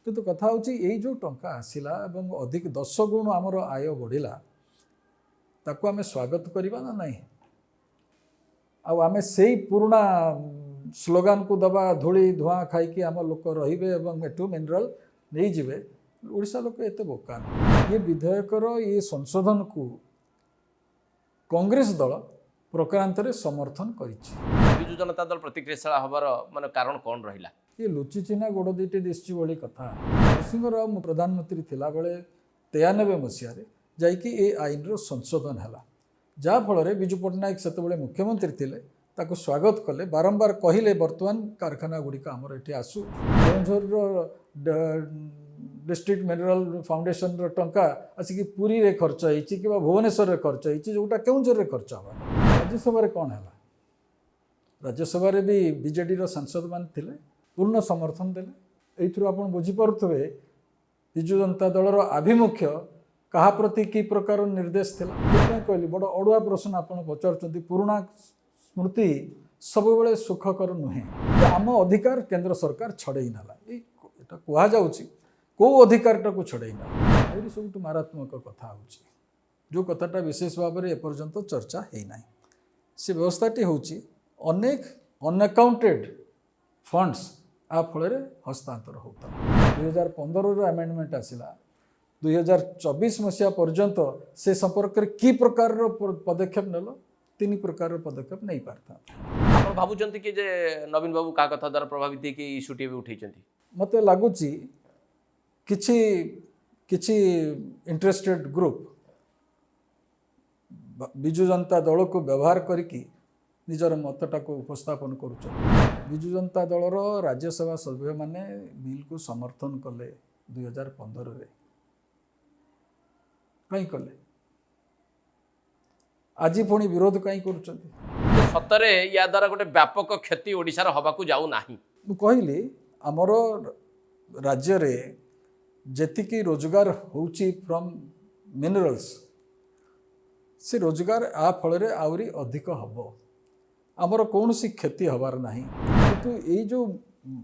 किंतु कथा हूँ यही जो टंका आसला एवं अधिक 10 गुण आमर आय बढ़ला ताको आमे स्वागत करवा ना नहीं आमे से पुराना स्लोगान को दबा धूली धुआं खाई आम लोक रे एठू मिनराल नहीं जिवे ओडिशा लोक एत बोका ये विधेयकर ये संशोधन को कांग्रेस दल प्रक्रांत समर्थन बिजु जनता दल प्रतिक्रियाशील हबार माने कारण कौन रहिला ये लुचि चिन्हा गोड़ दुईटी दिशि भली कथा नरसिंह प्रधानमंत्री थिला बेले 93 मसीह जाइकी ए आईन संशोधन है जहाँफल विजु पट्टनायक से मुख्यमंत्री थिले ताको स्वागत कले बारंबार कहले वर्तमान कारखाना गुड़िक आमर ये आसू केउझर डिस्ट्रिक्ट मिनरल फाउंडेशन टंका आसिक पुरी रे खर्च होती कि भुवनेश्वर रे खर्च होती जोटा केउझर रे खर्च हवा राज्यसभा कौन है राज्यसभा भी बीजेडी सांसद मान थिले पूर्ण समर्थन देले एथुर आपण बुझीपारे विजु जनता दलर आभिमुख्य कहा प्रति कि प्रकार निर्देश थिला कहली बड़ अड़ुआ प्रश्न आपण पचार पुराणा स्मृति सब बेले सुखकर नुहे आम अधिकार केंद्र सरकार छड़े नाला यहाँ कहुच्छी कौ अधिकार टाक छड़े ना सब मारात्मक कथा हो जो कथाटा विशेष भाव में एपर्यंत चर्चा होना से व्यवस्थाटी हूँ अनेक अनअकाउंटेड फंड्स आ फल हस्तांतर होता 2015 आमेंडमेंट आसला 2024 मसीहा पर्यंत से संपर्क में कि प्रकार पदक्षेप नेल 3 प्रकार पदक्षेप नहीं पारता आप भावुंट कि जे नवीन बाबू का कथा द्वारा प्रभावित कि इश्यूटी भी उठे मत लगुच किछि इंटरेस्टेड ग्रुप विजु जनता दल को व्यवहार करिकी निजर मतटा को उपस्थापन करुच विजु जनता दलर राज्यसभा सभ्य माने बिल को समर्थन कले 2015 रे कहीं कले आज पुणी विरोध कहीं करुचंती सतरे या द्वारा गोटे व्यापक क्षति ओडिशार हवाकू जाऊ नाही कहली आमर राज्य रे जेतिकी रोजगार होउची फ्रॉम मिनरल्स से रोजगार आ फल आहरी अधिक हम आमर कौन सी क्षति हबार नहीं किंतु ये जो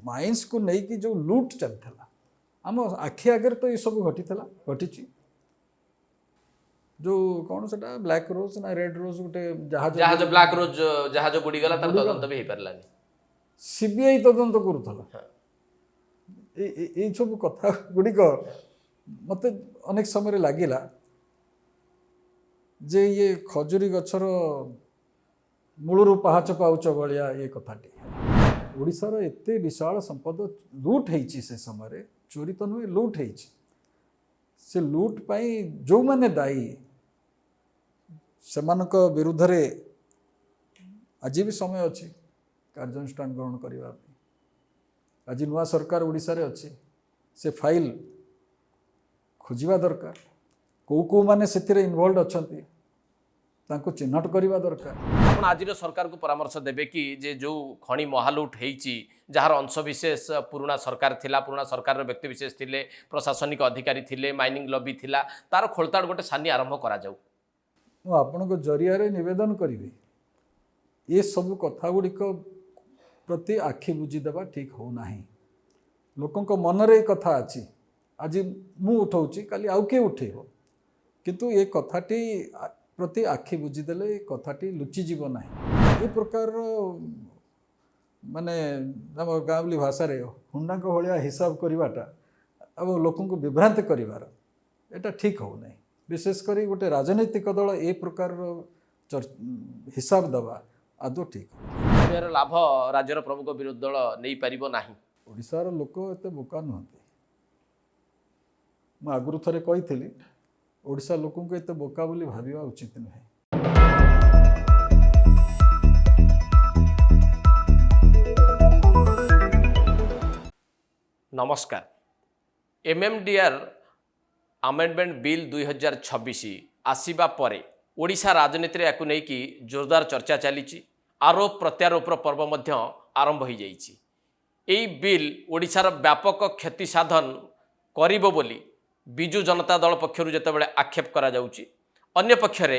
माइंस को लेकिन जो लूट चलता आम आखि आगे तो ये सब घटी जो कौन से ब्लैक रोज ना रेड रोज गोटे जहाज ब्लैक रोज जहाज बुड़ी गला तार तदंत भी पारानी सीबीआई तदंत करूला ये सब कथा गुड़िक मत अनेक समय लगिला जे ये खजुरी गछर मूलरू पहाच पाउच भाया ये कथाटी ओडिशार एते विशाल संपद लूट होती से समय चोरी तो नुहे लूट होती से लूट पाई जो माने दायी सेमानक विरुद्ध रे आज भी समय अच्छी कार्यानुष्ठान ग्रहण करने आज नुआ सरकार ओडिशा रे अच्छी से फाइल खोजिबा दरकार कौ माने से इनवॉल्व अच्छंती तांको चिन्हट करवा दरकार आपण आज सरकार को परामर्श देबे कि जे जो खणी महालुट होईची जार अंशविशेष पुराना सरकार थिला पुराना सरकार रो व्यक्ति विशेष थिले प्रशासनिक अधिकारी थिले माइनिंग लॉबी थिला तार खोलताड़ गोटे सानी आरंभ करा जाऊ मु आपण को जरिया रे निवेदन करिवे ये सब कथा गुड़िक प्रति आखि बुझी देबा ठीक हो नाही लोकंक मन रे कथा अछि आज मु उठाउची काली आउ के उठेबो किंतु ये कथाटी प्रति आखि बुझीदेले कथाटी लुचिजीव ना ये प्रकार माने गाँवली भाषा हुंडा भाया हिसाब करवाटा अब लोक विभ्रांत कर ठीक हो नहीं विशेषकर गोटे राजनैतिक दल ए प्रकार हिसाब दबा आदौ ठीक यार लाभ राज्यर प्रमुख विरोधी दल नहीं पारिबो नाही ओडिशार लोक एते बोका नुहंती मु आगुरु थरे कही ओडिशा लोक एत बोका बोली भाविबा उचित नुहे नमस्कार एमएमडीआर अमेंडमेंट बिल 2026 आसीबा परे ओडिशा राजनीति रे याकु नेकी जोरदार चर्चा चली आरोप प्रत्यारोप पर्व मध्य आरंभ हो जाइछि एई बिल ओडिशार व्यापक क्षति साधन करिबो बोली विजु जनता दल पक्षर जितेबाला आक्षेप करा जाउची अन्य पक्षरे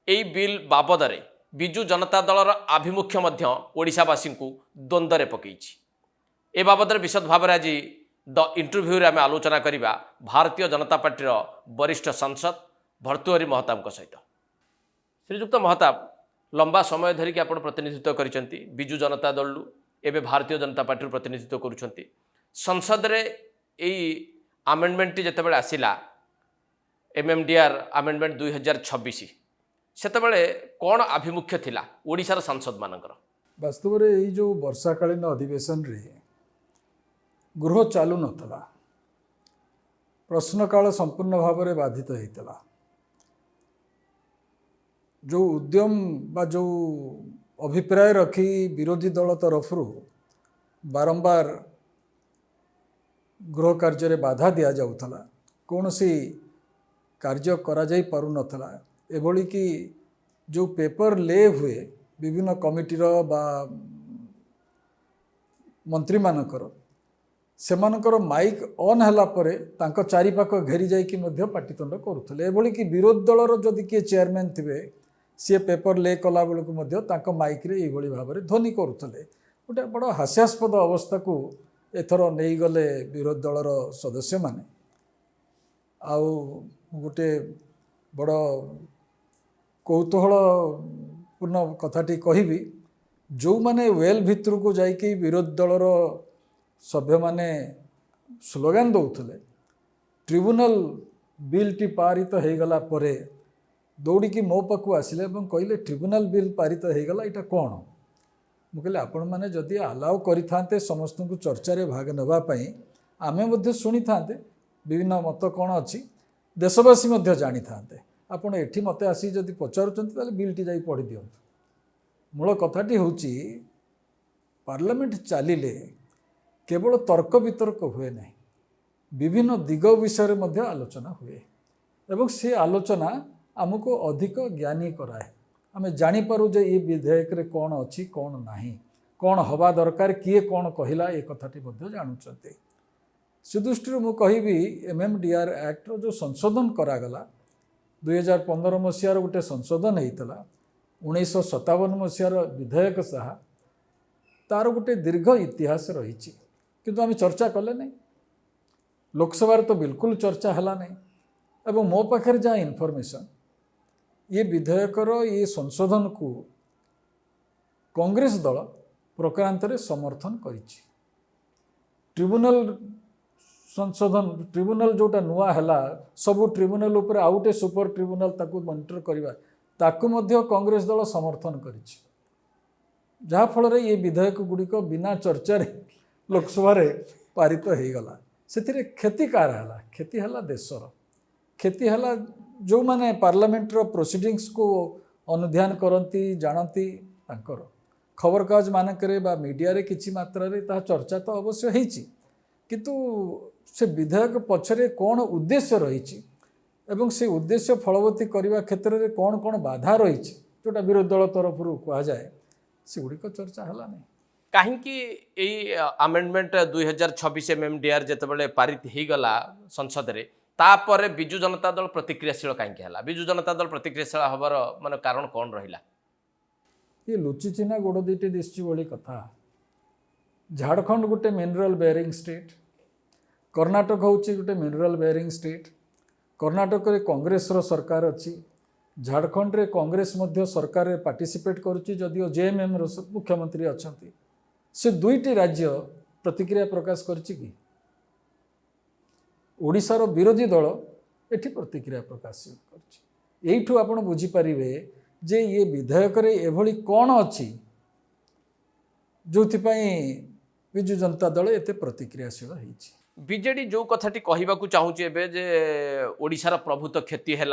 एई बिल बाबदरे विजु जनता दलर आभिमुख्य मध्य ओडिशावासी को द्वंद्व पकईछि ए बाबद विशद भाव आज द इंटरव्यू रे आम आलोचना करवा भारतीय जनता पार्टी वरिष्ठ सांसद भर्तृहरि महताब सहित। श्रीजुक्त महताब, लंबा समय धरिकी आप प्रतिनिधित्व करछंती बिजु जनता दल एवं भारतीय जनता पार्टी प्रतिनिधित्व करुछंती। संसद रे एई आमेंडमेंट जितेबाला आसिला एमएमडीआर आमेंडमेंट 2026 सेतेबेले कौन आभिमुख्य थिला ओडिशार सांसद मानकर? वास्तव में यही जो वर्षाकालीन अधिवेशन रे गृह चालू नथला, प्रश्नकाल संपूर्ण भाव में बाधित होता। जो उद्यम बा जो अभिप्राय रखी विरोधी दल तरफ बारंबार गृह कार्य बाधा दि जाउथला, कौन सी कार्य करा जाई पारु नथला। एभली कि जो पेपर ले हुए विभिन्न कमिटीर बा मंत्री मानकर सेमानकर माइक ऑन हैला परे तांको चारिपाख घेरी जाइकी मध्य पाटितुंड करुथले। एभली कि विरोधी दलर जदि किए चेयरमैन थिबे सी पेपर ले कला बेलू मध्य तांको माइक रे एभली भाव में ध्वनि करुथले। गोटे बड़ हास्यास्पद अवस्था को एथर नहीं गले विरोधी दलर सदस्य माने। आउ गोटे बड़ कौतूहलपूर्ण कथाटी कहबी, जो माने वेल भितर को जाइकी विरोधी दलर सभ्य माने स्लोगान दौले, ट्रिब्यूनल बिल टी पारित हो गला परे दौड़िकी मो पाखु आसिले और कहले ट्रिब्यूनल बिल पारित हो गला, इटा कौन? मुझे आपण मैंने जदि आलाउ करते समस्त को चर्चा रे भाग नापी आमे मध्य शुणी था विभिन्न मत कौन अच्छी देशवासी मध्य जानी था। आपड़ एठी मते आसी जदि पचारुचंती ताले बिलटी जाई पढ़ी दियंतु। मूल कथाटी होची पार्लियामेंट चलिले केवल तर्क वितर्क हुए नहीं, विभिन्न दिग विषय मध्य आलोचना हुए एवं से आलोचना आमको अधिक ज्ञानी कराए। आमे जानीपारू जे ये विधेयक रे कौन अच्छी कौन नाही, कौन हवा दरकार, किए कौन कहला, ये कथाटी मध्य जानुचंते। से दृष्टि मु कहबी एमएमडीआर एक्ट रो जो संशोधन करागला 2015 मसीहार गोटे संशोधन होता, 1957 मसीहार विधेयक साहा तार गोटे दीर्घ इतिहास रही, किंतु आम चर्चा कले नहीं। लोकसभा तो बिल्कुल चर्चा है नहीं। एवं मो पाखे जहाँ इनफॉरमेशन ये विधेयकर ये संशोधन को कांग्रेस दल प्रक्रांत रे समर्थन करिछि। ट्रिब्यूनल संशोधन ट्रिब्यूनल जोटा नुआ हैला सबू ट्रिब्यूनल उपर आउटे सुपर ट्रिब्यूनल ताकू मॉनिटर करबा ताकू मध्य कांग्रेस दल समर्थन करिछि, जहाँ फल रे ये विधेयक गुड़िक बिना चर्चा रे लोकसभा रे पारित हो गला। से क्षति कार है? क्षति है देशर, क्षति है जो माने पार्लियामेंट रो प्रोसीडिंग्स को अनुध्यान करती जानती तांकर खबर कागज मानकरे बा मीडिया रे किछि मात्रा रे ता चर्चा तो अवश्य होईछि, किंतु से विधेयक पछरे कौन उद्देश्य रही एवं से उद्देश्य फलवती करने क्षेत्र में कौन कौन बाधा रही जोटा विरोधी दल तरफ कह जाए से गुड़िक चर्चा है नहीं। कहीं आमेंडमेंट 2026 एमएमडीआर जितेबाला पारित हो गला संसद रे तापर बिजु जनता दल प्रतिक्रियाशील कहीं बिजु जनता दल प्रतिक्रियाशील हबार माने कारण कौन रहिला? ये लुचि चिन्हा गोड़ दीटी दिशि भली कथा। झारखंड गोटे मिनरल बेयरिंग स्टेट, कर्णाटक हूँ गोटे मिनरल बेयरिंग स्टेट। कर्णाटक रे कांग्रेस रो सरकार अच्छी, झारखंड रे कांग्रेस मध्य सरकार रे पार्टिसिपेट करुच्ची, जदियो जेएमएम रो मुख्यमंत्री अछंती। से दुईटी राज्य प्रतिक्रिया प्रकाश करछि कि ओडिशार विरोधी दल एठी प्रतिक्रिया प्रकाश करछि। एइठु आपण बुझी परिबे जे ये विधेयक रे एभली कौन अच्छी जो विजु जनता दल एते प्रतिक्रियाशील होईछि। बीजेडी जो कथाटी कहवाक चाहूँगी एबे जे ओडिशार प्रभुत्व क्षति है,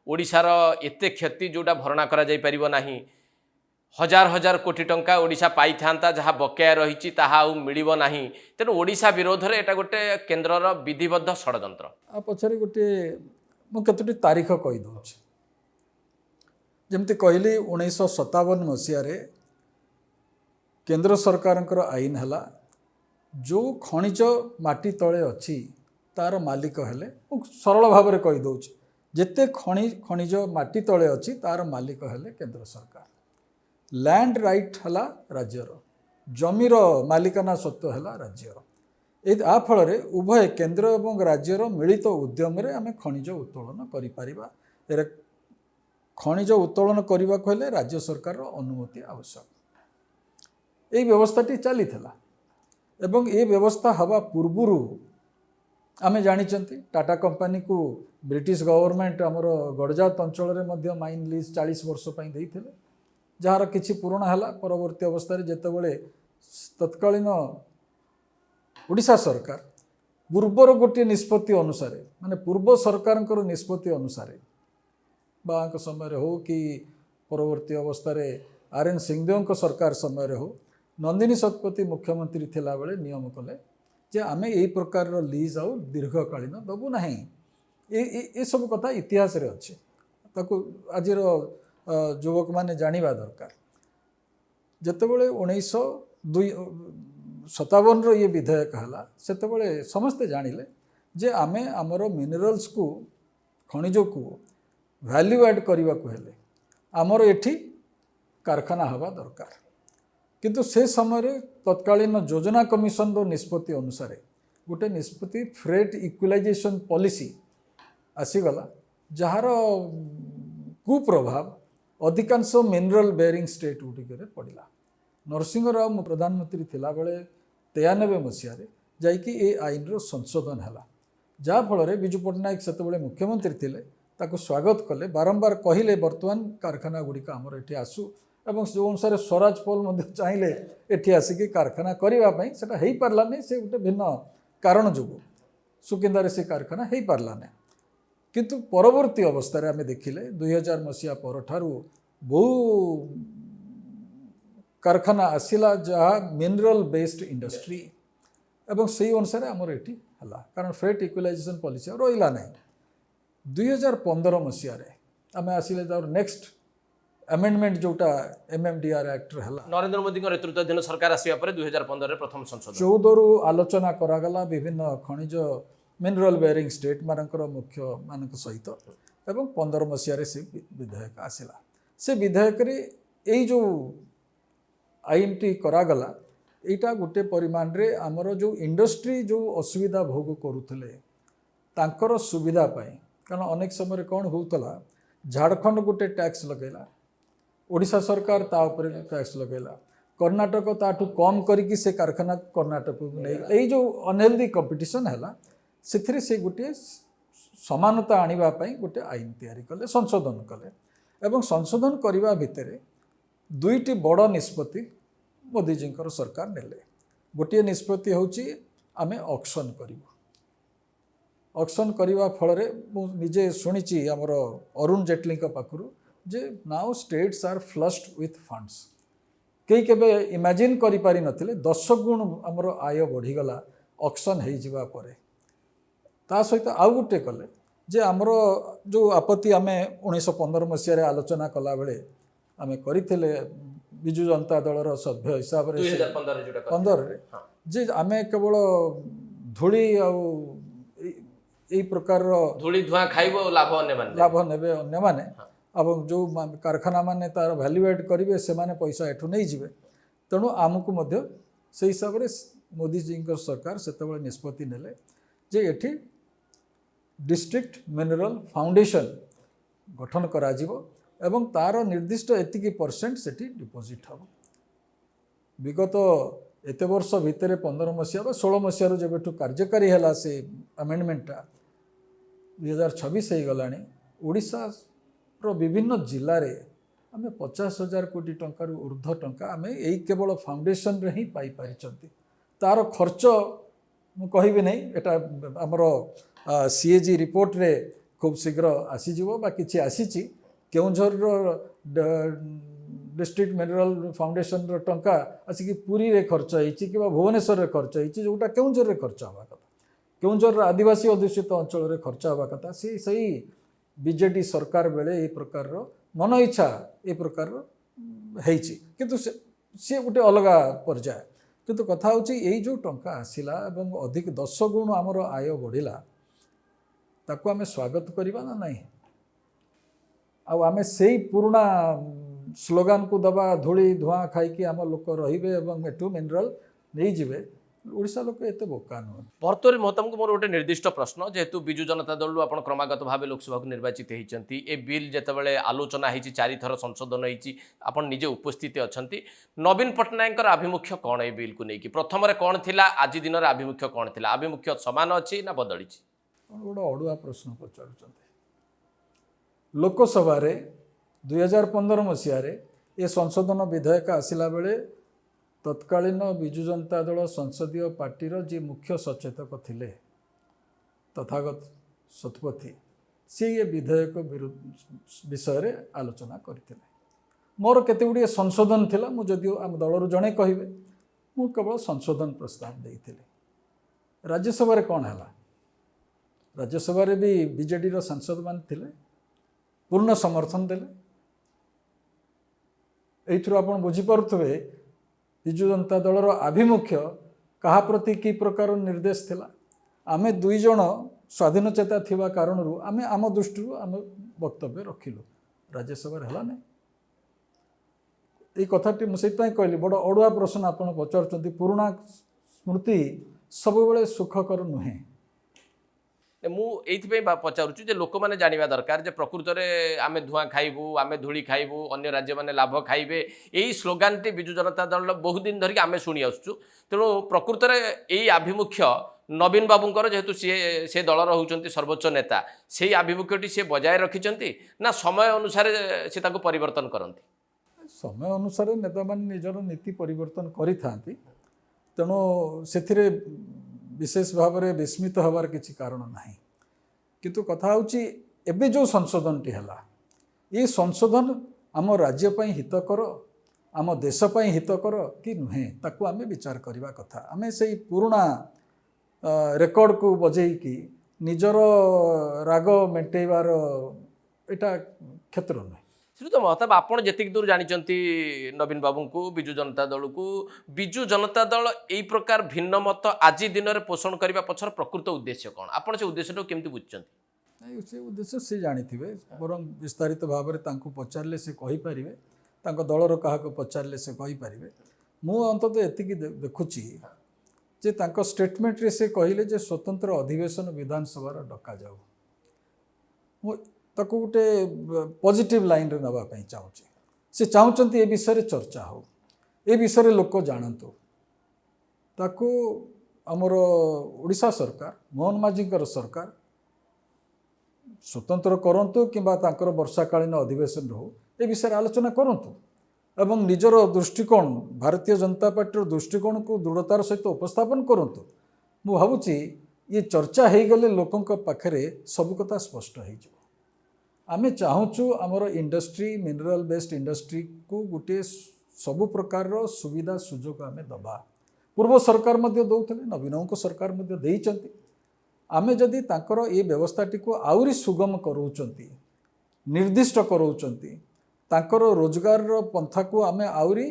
ओडिशार एते क्षति जोटा भरणा करा जाई परिबो नाही। हजार हजार कोटी टंका ओडिशा पाई थांता जहाँ बकेया रही ताहा आउ मिलिबो नाही। तेणु ओडिशा विरोध रे एटा गोटे केंद्रर विधिबद्ध षडयंत्र। आ पछरे गोटे मु केतोटी तारीख कहि दउछि। जेमति कहली 1957 मसीह रे केंद्र सरकारंकर आईन हला, जो खनिज माटी तले अच्छी तार मालिक हेले, सरल भाव में कही दउछि, जेते खनिज माटी तले अच्छी तार मालिक हेले केंद्र सरकार। लैंड राइट हला राज्यर, जमीर मालिकाना सत्व हला राज्यर। आ फल उभय केन्द्र और राज्यर मिलित उद्यम आम खनिज उत्तोलन करिपारिबा। एरे खनिज उत्तोलन करने को हेले राज्य सरकार अनुमति आवश्यक। यही व्यवस्थाटी चली एवं ये व्यवस्था हवा पूर्वर आमे जानिचंती टाटा कंपनी को ब्रिटिश गवर्नमेंट आमर गड़जात अंचल में माइन लीज 40 वर्ष देते जार किछि पूरण है परवर्ती अवस्था जितेबाला तत्कालीन ओडिशा सरकार पूर्वर गोटे निष्पत्ति अनुसार माने पूर्व सरकार निष्पत्ति अनुसार बाक समय हो कि परवर्ती अवस्था आर.एन. सिंहदेव सरकार समय हो नंदिनी शतपथी मुख्यमंत्री थिला बेले नियम कले जे आमे यही प्रकार लीज आउ दीर्घकालीन दबू ना। ये सब कथा इतिहास रे अच्छे ताको आज युवक माने जानिबा दरकार। जेतेबेले 1957 ये विधेयक हला सेतेबेले समस्ते जानिले जे आमे आमर मिनरल्स को खनिज को वैल्यू एड करने को हेले आमर एठी कारखाना हवा दरकार। किंतु से समय तत्कालीन योजना कमिशन रो निष्पत्ति अनुसार गोटे निष्पत्ति फ्रेट इक्विलाइजेशन पॉलिसी आसीगला जार कुप्रभाव अधिकांश मिनरल बेयरिंग स्टेट गुटिक पड़ा। नरसिंह राव प्रधानमंत्री थिला बेले 93 मसीह जाइकी ए आईन रो संशोधन है जाफल विजु पट्टनायक से मुख्यमंत्री थिले ताको स्वागत कले बारंबार कहले बर्तमान कारखाना गुड़िक आमर ये आसू एवं जो अनुसार स्वराज पोल चाहिए एटी आसिक कारखाना करने से पार्ला नहीं से गोटे भिन्न कारण जो सुकिंदार से कारखाना हो पार्ला नहीं। किंतु परवर्ती अवस्था आम देखिले 2000 मसीहा पर ठारू बहु कारखाना आसिला जहाँ मिनरल बेस्ड इंडस्ट्री एवं से अनुसार आमर ये कारण फ्रेट इक्विलाइजेशन पॉलिसी रहा नहीं। 2015 मसीह आम आसिले नेक्स्ट अमेंडमेंट जोटा MMDR एक्ट है नरेंद्र मोदी नेतृत्वाधीन सरकार आसिया पर 2015 प्रथम संशोधन 14 रु आलोचना करागला विभिन्न खनिज मिनरल बेयरिंग स्टेट मानकर मुख्य मान सहित एवं 15 मसीह से विधेयक आसला से विधेयक यही जो आईन टी करागला यहाँ गोटे परिमाण रे आमर जो इंडस्ट्री जो असुविधा भोग करुले तांकर सुविधा पाई कारण अनेक समय कौन होता झारखंड गोटे टैक्स लगेला ओडिशा सरकार ता ऊपर टैक्स लगेला कर्नाटक ताठू कम करिकी से कारखाना कर्नाटक नहीं जो अनहेल्दी कंपटीशन है से गोटे समानता आनिबा पई गोटे आईन तैयारी कले संशोधन कले एवं संशोधन करने भितर दुईटी बड़ निष्पत्ति मोदीजी सरकार नेले। गोटे निष्पत्ति होची आमे ऑक्शन करिवु ऑक्शन करने फल निजे शुणी आमर अरुण जेटली पाखु जे now states are flushed with funds कई केबे इमेजिन करि पारि नथिले 10 गुण आमर आय बढ़ीगला ऑक्शन हो जिबा परे। ता सहित आउ गोटे कले जे आमर जो आपत्ति आमे 1915 मसीह आलोचना कला बेले आमे करिथिले बिजु जनता दलर सभ्य हिसाब रे 2015 जे आमे केवल धूली यही प्रकार धूली धुआं खाइबो लाभ नेबे अन्य माने अब जो कारखाना माने तार वैल्यू एड करेंगे से माने पैसा एठू नहीं जिवे तेणु आमको मध्य से हिसाब रे मोदी जी सरकार से निष्पत्ति नेले जे एठी डिस्ट्रिक्ट मिनरल फाउंडेशन गठन करा जिवो एवं तार निर्दिष्ट एतिकी % सेठी डिपोजिट हम विगत एत वर्ष भितर 15 मसीहा 16 मसीह जब कार्यकारी है से अमेंडमेंटा 2026 हो गला ओडिशा विभिन्न जिले में आम 50,000 कोटी टंकार ऊर्ध्व टंका आम यही केवल फाउंडेशन रे ही पाई पारिचंती तार खर्च मु कहबी नहीं एटा आमर CAG रिपोर्ट रे खूब शीघ्र आसीजिवो बा किछि आसीची केउंझर डिस्ट्रिक्ट मिनरल फाउंडेशन टंका आसिक पुरी रे खर्च होइछि कि भुवनेश्वर रे खर्च होइछि जोटा केउंझर रे खर्च हवा कथा केउंझर आदिवासी अध्युषित अंचल रे खर्च हवा कथा सही बीजेडी सरकार बेले ये प्रकार मन इच्छा ये प्रकार होइछि किंतु सी गोटे अलग पर्याय किंतु कथा होछि यही जो टंका आसिला एवं अधिक 10 गुण आमर आय बढ़िला ताको आमे स्वागत करबा ना नहीं आमे से पुराना स्लोगान को दबा धूली धुआं खाई आम लोक रे एवं एठू मिनरल नहीं जिवे ओडिशा लोक एते बोका नुह। भर्तृहरि महताब को मोर गोटे निर्दिष्ट प्रश्न जेहेतु विजु जनता दल आप क्रमागत भाव लोकसभा को निर्वाचित होती ए बिल जितेबाला आलोचना होती 4 थर संशोधन होती आप निजे उपस्थित अच्छा नवीन पट्टनायक आभिमुख्य कौन ए बिल को लेकिन प्रथम कौन थिला आज दिन आभिमुख्य कौन थिला आभिमुख्य समान अच्छी ना बदली गोटे अड़ुआ प्रश्न पचार लोकसभा 2015 मसीह ए संशोधन विधेयक आसिला बेले तत्कालीन विजु जनता दल संसदीय पार्टीर जी मुख्य सचेतक थिले तथागत शतपथी सी ये विधेयक विषय रे आलोचना करते मोर केते गुड़िए संशोधन थिला मु जदियो आम दलर जड़े कहे मु केवल संशोधन प्रस्ताव देइथिले राज्यसभा रे कौन है राज्यसभा रे भी बीजेडी रो सांसद मान थिले पूर्ण समर्थन देले एइथुर आपण बुझी पारुथबे विजु जनता दलर आभिमुख्य कहा प्रति की प्रकार निर्देश थिला आमे दुई जण स्वाधीन चेता थिबा कारण आमे आम दृष्टि आम वक्तव्य रखिलु राज्यसभा हला नै ए कथाटी मुझे कहली बड़ अड़ुआ प्रश्न आपण पचार पुराणा स्मृति सब बेले सुखकर नुहे मुझे पचारुचु जे लोक मैंने जानवा दरकार जे प्रकृत में आम धूआं खाइबू आम धूली खाइबू अन्य राज्य मैंने लाभ खाइबे यही स्लोगान टी विजु जनता दल बहुत दिन धरिक आम शुणी आसुचु तेणु प्रकृत में यही आभिमुख्य नवीन बाबूंकर जेहेतु सी दलर होती सर्वोच्च नेता से आभिमुख्यटी सी बजाय रखिंट ना समय अनुसार से परिवर्तन करती समय अनुसार नेता मान निजर नीति परिवर्तन करि तेणु से विशेष भाव में विस्मित हबार किसी कारण नहीं किंतु कथा होची एबे जो संशोधन टी हला ये संशोधन आम राज्य पई हितकर आम देश पई हितकर कि नुहे ताकू आमे विचार करबा कथा आमे से पुराना रेकर्ड को बजेई कि निजर राग मेंटेबार एटा क्षेत्र नहीं श्रीयुत महताब आपड़ जी दूर जानते नवीन बाबू को विजु जनता दल को विजु जनता दल यही प्रकार भिन्न मत आज दिन में पोषण करने पछर प्रकृत उद्देश्य कौन आप उद्देश्य केमती बुझे से उद्देश्य सी जानी बर विस्तारित भाव में पचारे से कहीपर दलर क्या पचारे से कहीपर मु अंततः एति देखुची जे तांको स्टेटमेंट रे से कहले जे स्वतंत्र अधिवेशन विधानसभा डका जाऊ ताको गोटे पॉजिटिव लाइन रे नबा पई चाहूची से चाहूचंती ए विषय चर्चा हो ए विषय लोक जानतु ताको हमर ओडिशा सरकार मोहन माझीकर सरकार स्वतंत्र करंतु किंबा तांकर वर्षाकालीन अधिवेशन हो ए विषय आलोचना करंतु एवं निजर दृष्टिकोण भारतीय जनता पार्टी दृष्टिकोण को दृढ़तार सहित उपस्थापन करंतु मु भावुची ये चर्चा हो गले लोकंक पाखरे सब कथा स्पष्ट हो आमे चाहूचु आमर इंडस्ट्री मिनरल बेस्ड इंडस्ट्री को गोटे सबु प्रकार सुविधा सुजोग आमे दबा पूर्व सरकार मध्य दौथले नवीनों को सरकार मध्य देइचंती आमे जदि तांकर ए व्यवस्थाटी को आउरी सुगम करूचंती निर्दिष्ट करूचंती तांकर रोजगार पंथा को आमे आउरी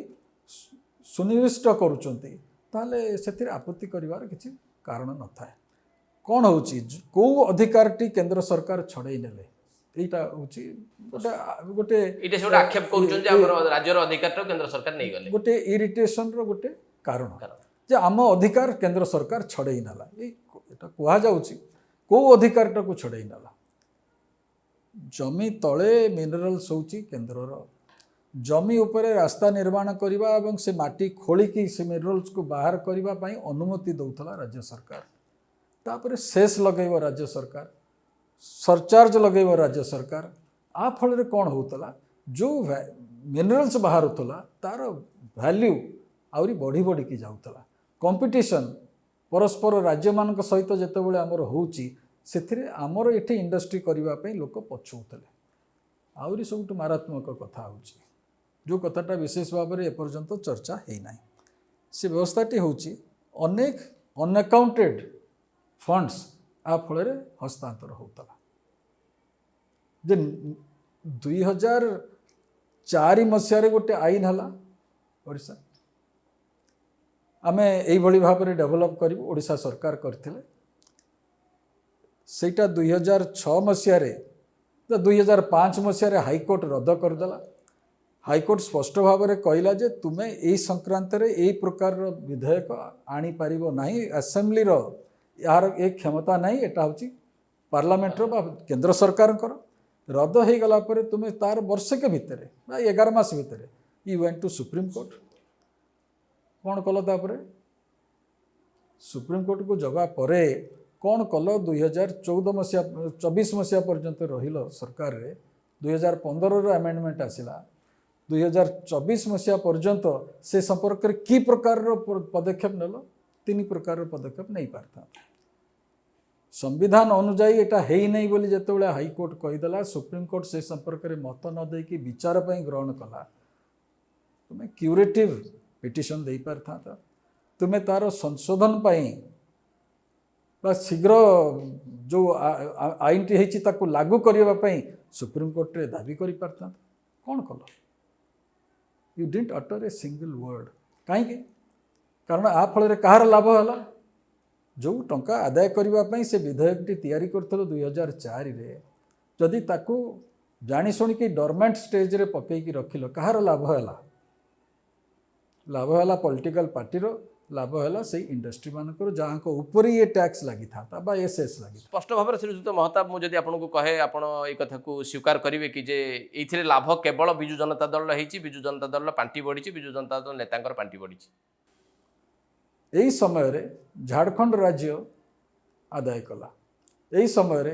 सुनिश्चित करूचंती ताले सेतिर आपत्ति करिवार किछि कारण न थाए कोन होची को अधिकार टी केंद्र सरकार छड़ई नेले एटा होची गोटे इटे से आक्षेप करूछन जे हमर राज्यर अधिकार केंद्र सरकार नै गले गोटे इरिटेशन रो गोटे कारण जे आम अधिकार केंद्र सरकार छड़ई नाला एटा कुहा जाउची को अधिकार को छड़ई नाला जमी तले मिनरल्स होची केंद्रर जमी उपरे रास्ता निर्माण करिबा एवं से माटी खोलिकी से मिनरल्स को बाहर करिबा पई अनुमति दउथला राज्य सरकार तापरे शेष लगेबो राज्य सरकार सरचार्ज लगेबो राज्य सरकार आ फल कौन होता जो मिनरल्स बाहर होता तार वैल्यू आउरी बढ़ी बढ़ी की जाऊला कंपटीशन परस्पर राज्य मान सहित जितेबाला आमर होची से आमर ये इंडस्ट्री करने लोक पछुले आउरी सब मारात्मक कथा होची जो कथाटा विशेष भाव में एपर्यंत चर्चा है ना से व्यवस्थाटी होची अनेक अनअकाउंटेड फंड्स आ फल हस्तांतर होता जे 2004 मसीह गोटे आईन है ओडिशा आमे यही भाव में डेभलप कर ओडिशा सरकार करथिले सेटा 2006 मसीह 2005 मसीह हाईकोर्ट रद्द करदेला हाईकोर्ट स्पष्ट भाव में कहला जे तुमे यही संक्रांत रे यही प्रकार विधेयक आनी पारिबो नाही असेंबली रो यार एक क्षमता नहीं एटा होची पार्लियामेंट रो बा केंद्र सरकार रद्द हो गला पर तुमे तार वर्ष के भितर बा 11 मास भितर you went to supreme court कौन कल तापर सुप्रीम कोर्ट को जगह परे कौन कल 2014 मसीहा 24 मसीहा पर्यंत रहिल सरकार रे 2015 रो अमेंडमेंट आसिला 2024 मसीहा पर्यंत से संपर्क रे की प्रकार रो पदक्षेप नेलो 3 प्रकार रो पदक्षेप नहीं पारता संविधान अनुजाई एटा हेई नहीं बोली जेतेबेले हाईकोर्ट कहीदेला सुप्रीम कोर्ट से संपर्क में मत न देकी विचार पर ग्रहण कला तुम्हें क्यूरेटिव पिटिशन दे पारथा तुम्हें तार संशोधन बा शीघ्र जो आईन टी होती ताकू लागू करने सुप्रीम कोर्ट रे दाबी करि पारथा कौन कल you didn't utter a single word कहीं कारण आ फल कहार लाभ है जो टंका आदाय करने से विधेयकटी तैयारी करथलो 2004 रे जदि ताकू जानी शुणिकी डोरमेंट स्टेज रे पकईकी रखिल कहार लाभ है पॉलिटिकल पार्टी रो लाभ है से इंडस्ट्री मानकर जहाँ को ऊपर ये टैक्स लगी था बा एसएस लगी स्पष्ट भाव में श्रीजुक्त महताब मुझे आपको कहे आप कथा को स्वीकार करेंगे कि जे ये लाभ केवल विजु जनता दल होती विजु जनता दल पांटी बढ़ी विजु जनता दल नेता पांटी बढ़ी यही समय रे झारखंड राज्य आदाय कला यही समय रे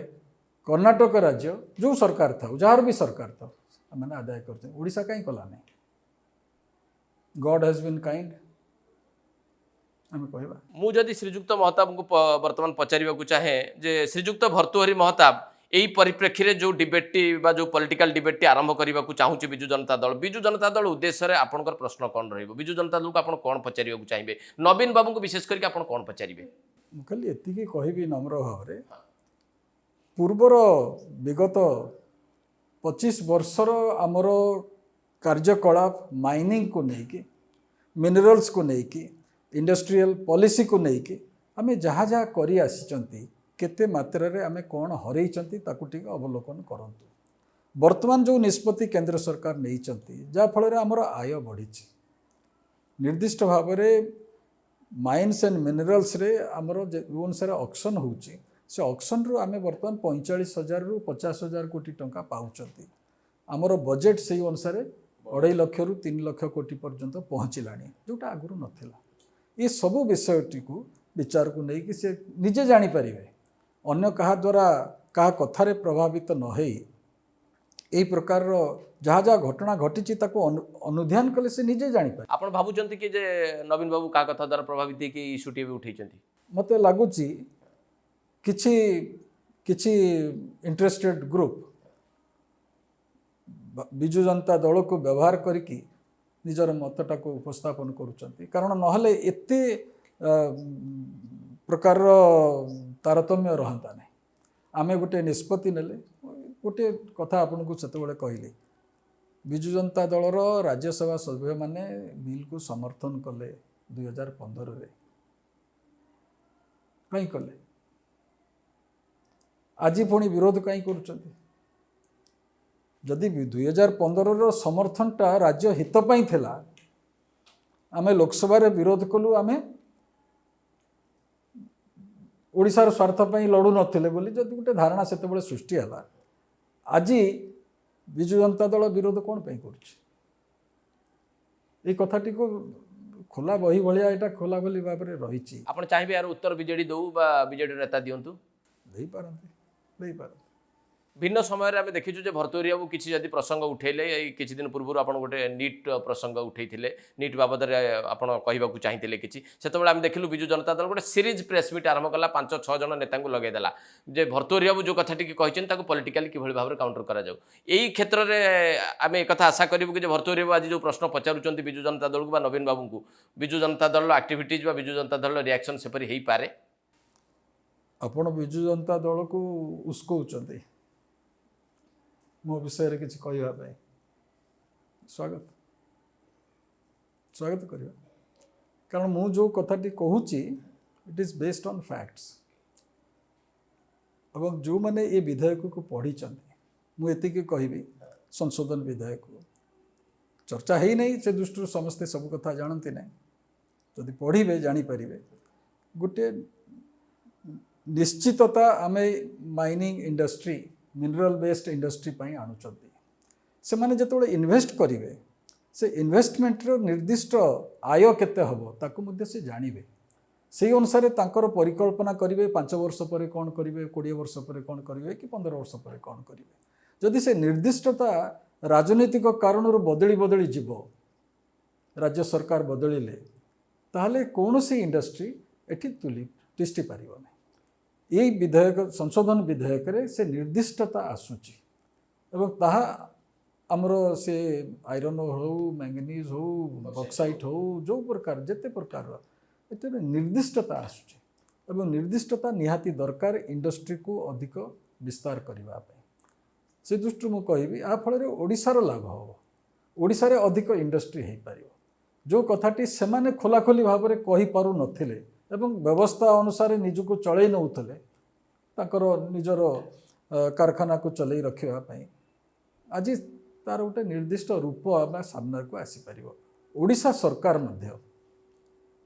कर्नाटक राज्य जो सरकार था जार भी सरकार था मैंने आदाय करते ओडिशा कहीं कला नहीं गॉड हैज बीन काइंड आम कहवा मुझे श्रीजुक्त महताब को बर्तमान पचार चाहे जे श्रीजुक्त भर्तृहरि महताब यही परिप्रेक्षी में जो डिबेटटी जो पॉलिटिकल डिबेटटी आरंभ करने को चाहूँगी विजु जनता दल उद्देश्य आपंकर प्रश्न कौन रजु जनता दल को आप कौन पचार चाहिए नवीन बाबू को विशेष करके आप कौन पचारे खाली एति कहि नम्र भाव में पूर्वर विगत 25 वर्षर आमर कार्यकलाप माइनिंग को लेकिन मिनरल्स को लेकिन इंडस्ट्रियल पॉलिसी को लेकिन आम जहाँ जहाँ करी आसी केते मात्रा रे आमे कौन हरई ताकू टिके अवलोकन करंतु वर्तमान जो निष्पत्ति केंद्र सरकार नहीं जहाँ फल आमर आय बढ़ी निर्दिष्ट भाव में माइन्स एंड मिनरल्स रे आमर जो अनुसार ऑक्शन होची से ऑक्शन रु आमे वर्तमान 45,000 रु 50,000 कोटी टंका पाउचंती आमर बजेट से अनुसार 2.5 लाख रु 3 लाख कोटी पर्यंत पहुँचलानी जोटा आगुरी नथिला ये सबू विषयटी को विचार को लेकिन से निजे जानी परिवे अन्य कहा द्वारा कहा कथारे प्रभावित न हो यही प्रकार जहाँ जहाँ घटना घटी अनुध्यान कले से निजे जापर आप भावुं कि जे नवीन बाबू क्या कथा द्वारा प्रभावित कि इश्यूटी भी उठे मत लगुच किछि इंटरेस्टेड ग्रुप विजु जनता दल को व्यवहार करिकी निजर मतटा को उपस्थापन करुँच कारण नहले एते प्रकार तारतम्य रहता नहीं आमे गोटे निष्पत्ति नेले गोटे कथा आपन को सेतबेले कहली विजु जनता दलर राज्यसभा सभ्य माने बिल को समर्थन कले 2015 रे कहीं कले आज पुणी विरोध कहीं करुचंती जदि 2015 रो समर्थनटा राज्य हित पई थिला आमे लोकसभा रे विरोध कलु आमे ओडिशार स्वार्थ पर लड़ू नथिले बोली जदि गोटे धारणा से सृष्टि है आज विजु जनता दल विरोध कौन पे कर कथाटी को खोला बही भाया यहाँ खोला बही भाव में रही आप चाहिए यार उत्तर बीजेडी दौ बीजेडी नेता दिंतु भिन्न समय आम देखीचु भर्तृहरि बाबू किसी जदि प्रसंग उठेले किसी दिन पूर्व आप गोटे नीट प्रसंग उठे नीट बाबद आप कहवाक चाहिए किसी से आम देखिलु विजु जनता दल गोटे सीरीज प्रेस मीट आरंभ कला 5-6 जन नेता लगेदेला जे भर्तृहरि बाबू जो कथाटी कहते पॉलिटिकली किभली भाव में काउंटर करा जाऊ यही क्षेत्र में आम एक आशा करूँ कि भर्तृहरि बाबू आज जो प्रश्न पचारुंच विजु जनता दल को नवीन बाबू को विजु जनता दल आक्टिविटीज विजु जनता दल रिएक्शन सेपरी हो पारे आपण विजु जनता दल को उस्कौचंती मो विषय किसी कहवाई स्वागत स्वागत करवा कारण मु जो कथाटी कहूँ it is based on facts और जो मैंने ये विधेयक को पढ़ी मुझे कहबी संशोधन विधेयक चर्चा है नहीं से दृष्टि समस्ते सब कथा जानती ना जदि पढ़े जापर गोटे निश्चितता आम mining industry mineral based industry आणुचंती से माने जतबे इन्वेस्ट करेंगे से इन्वेस्टमेंटर निर्दिष्ट आय केते हबो ताको मध्ये से जानिबे से अनुसार तांकर परिकल्पना करेंगे 5 वर्ष पर कौन करेंगे 20 वर्ष पर कौन करेंगे कि 15 वर्ष पर कौन करेंगे जदि से निर्दिष्टता राजनीतिक कारण बदली बदली जीव राज्य सरकार बदलिले ताहले कौन सी इंडस्ट्री एठी तुली तिष्टि पारिबो नै यही विधेयक संशोधन विधेयक रे से निर्दिष्टता आसुची एवं ताहा आमर से आयरन हो मैंगनीज हो बक्साइट हो जो प्रकार जेते प्रकार एते निर्दिष्टता आसुची एवं निर्दिष्टता निहाती दरकार इंडस्ट्री को अधिक विस्तार करने से दृष्टि मु कहबी आ फल ओडिशार लाभ हम ओडिशारे अधिक इंडस्ट्री हो पार जो कथाटी सेमाने खोलाखोली भाव में कही पारु नथिले एवं व्यवस्था अनुसार निजको चलै नउथले ताकर निजर कारखाना को चलै रखिबा पई आज तार गोटे निर्दिष्ट रूप आम सामना को आसीपर ओडिशा सरकार मध्य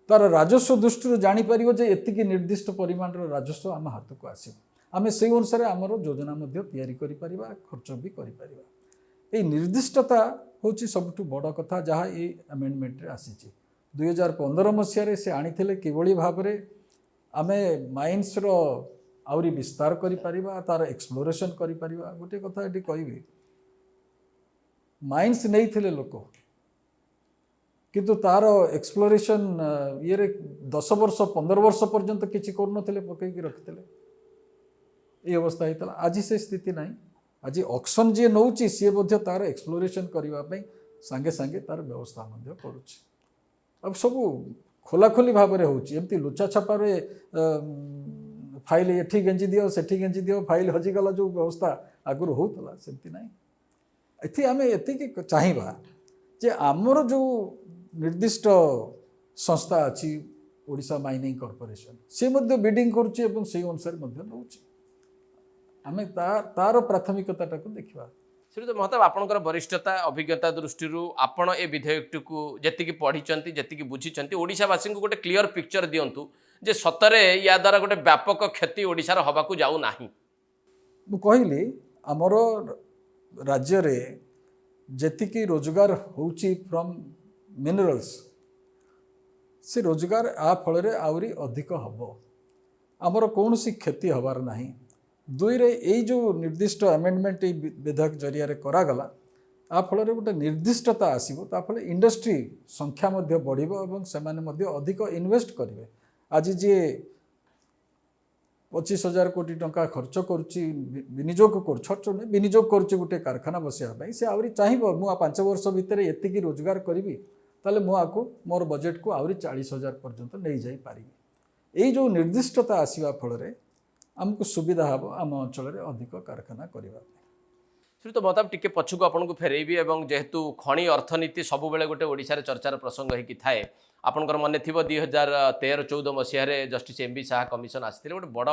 तार राजस्व दृष्टि जापर जे एतिकी निर्दिष्ट परिमाण राजस्व आम हाथ को आस आम से अनुसार आमर योजना तैयारी करिपरिबा खर्च भी करिपरिबा ए निर्दिष्टता होची सबठु बड़ कथा जहाँ ये अमेंडमेंट रे आसीची 2015 मसीह से आनीथिले किभली भाव में आम माइन्स रो आउरी विस्तार करिपरिबा तार एक्सप्लोरेशन करिपरिबा गोटे कथा एटी कहबी माइन्स नहीं थिले लोक किंतु तार एक्सप्लोरेशन ये 10 वर्ष 15 वर्ष पर्यंत किसी कर पकईकी रखिते ये अवस्था होता आज से स्थिति ना आज ऑक्शन जी नौ सी तार एक्सप्लोरेशन करने सांगे सांगे तार व्यवस्था करुच्ची अब सब खोलाखोली भाव में होती लुचा छापार फाइल एठी गेंजी दियो सेठी गेंजी दियो फाइल हजिगला जो व्यवस्था आगुरी होता सेमती ना एथि आम एतिक चाहिबा जे आमर जो निर्दिष्ट संस्था अच्छी ओडिशा माइनिंग कॉर्पोरेशन से मध्य बिडिंग करुच्ची एवं से अनुसार नौची आम तार प्राथमिकता को देखा श्रीयुत महताब आपणकर वरिष्ठता अभिज्ञता दृष्टि आपण ए विधेयक को जी पढ़ी जी बुझी ओडिशावासी को गोटे क्लीयर पिक्चर दिंतु जे सतरे या द्वारा गोटे व्यापक क्षति ओडिशार हवाकू जाऊ नाही मु कहली आमर राज्य रे जेतिकी रोजगार होची फ्रॉम मिनरल्स से रोजगार आ फल रे आउरी अधिक हबो आमर कौन सी क्षति हबार नाही दुई रे एई जो निर्दिष्ट अमेंडमेंट विधेयक जरिया करागला आ फल गोटे निर्दिष्टता आसीबो ता फल इंडस्ट्री संख्या मध्य बढ़िबो एवं सेमाने मध्य अधिक इन्वेस्ट करिवे आज जे 25,000 कोटी टंका खर्च करुच्ची विनियोग कर विनियोग करुच्ची गोटे कारखाना बसाई से आहरी चाहिए मु 5 वर्ष भितर एतिकी रोजगार करी ताले मु आको मोर बजेट को आहरी 40,000 पर्यंत नहीं जाई पारि यही जो निर्दिष्टता आसवा फल आमको सुविधा हम आम अंचल अधिक कारखाना करने श्रीयुत महताब टिके पछकू आपको फेरैबी एवं जेहेतु खनि अर्थनीति सब बेले गोटे ओडिशार चर्चार प्रसंग होगी थाए आपंकर मन थी 2013-14 मसीह justice M B Shah commission आसते गोटे बड़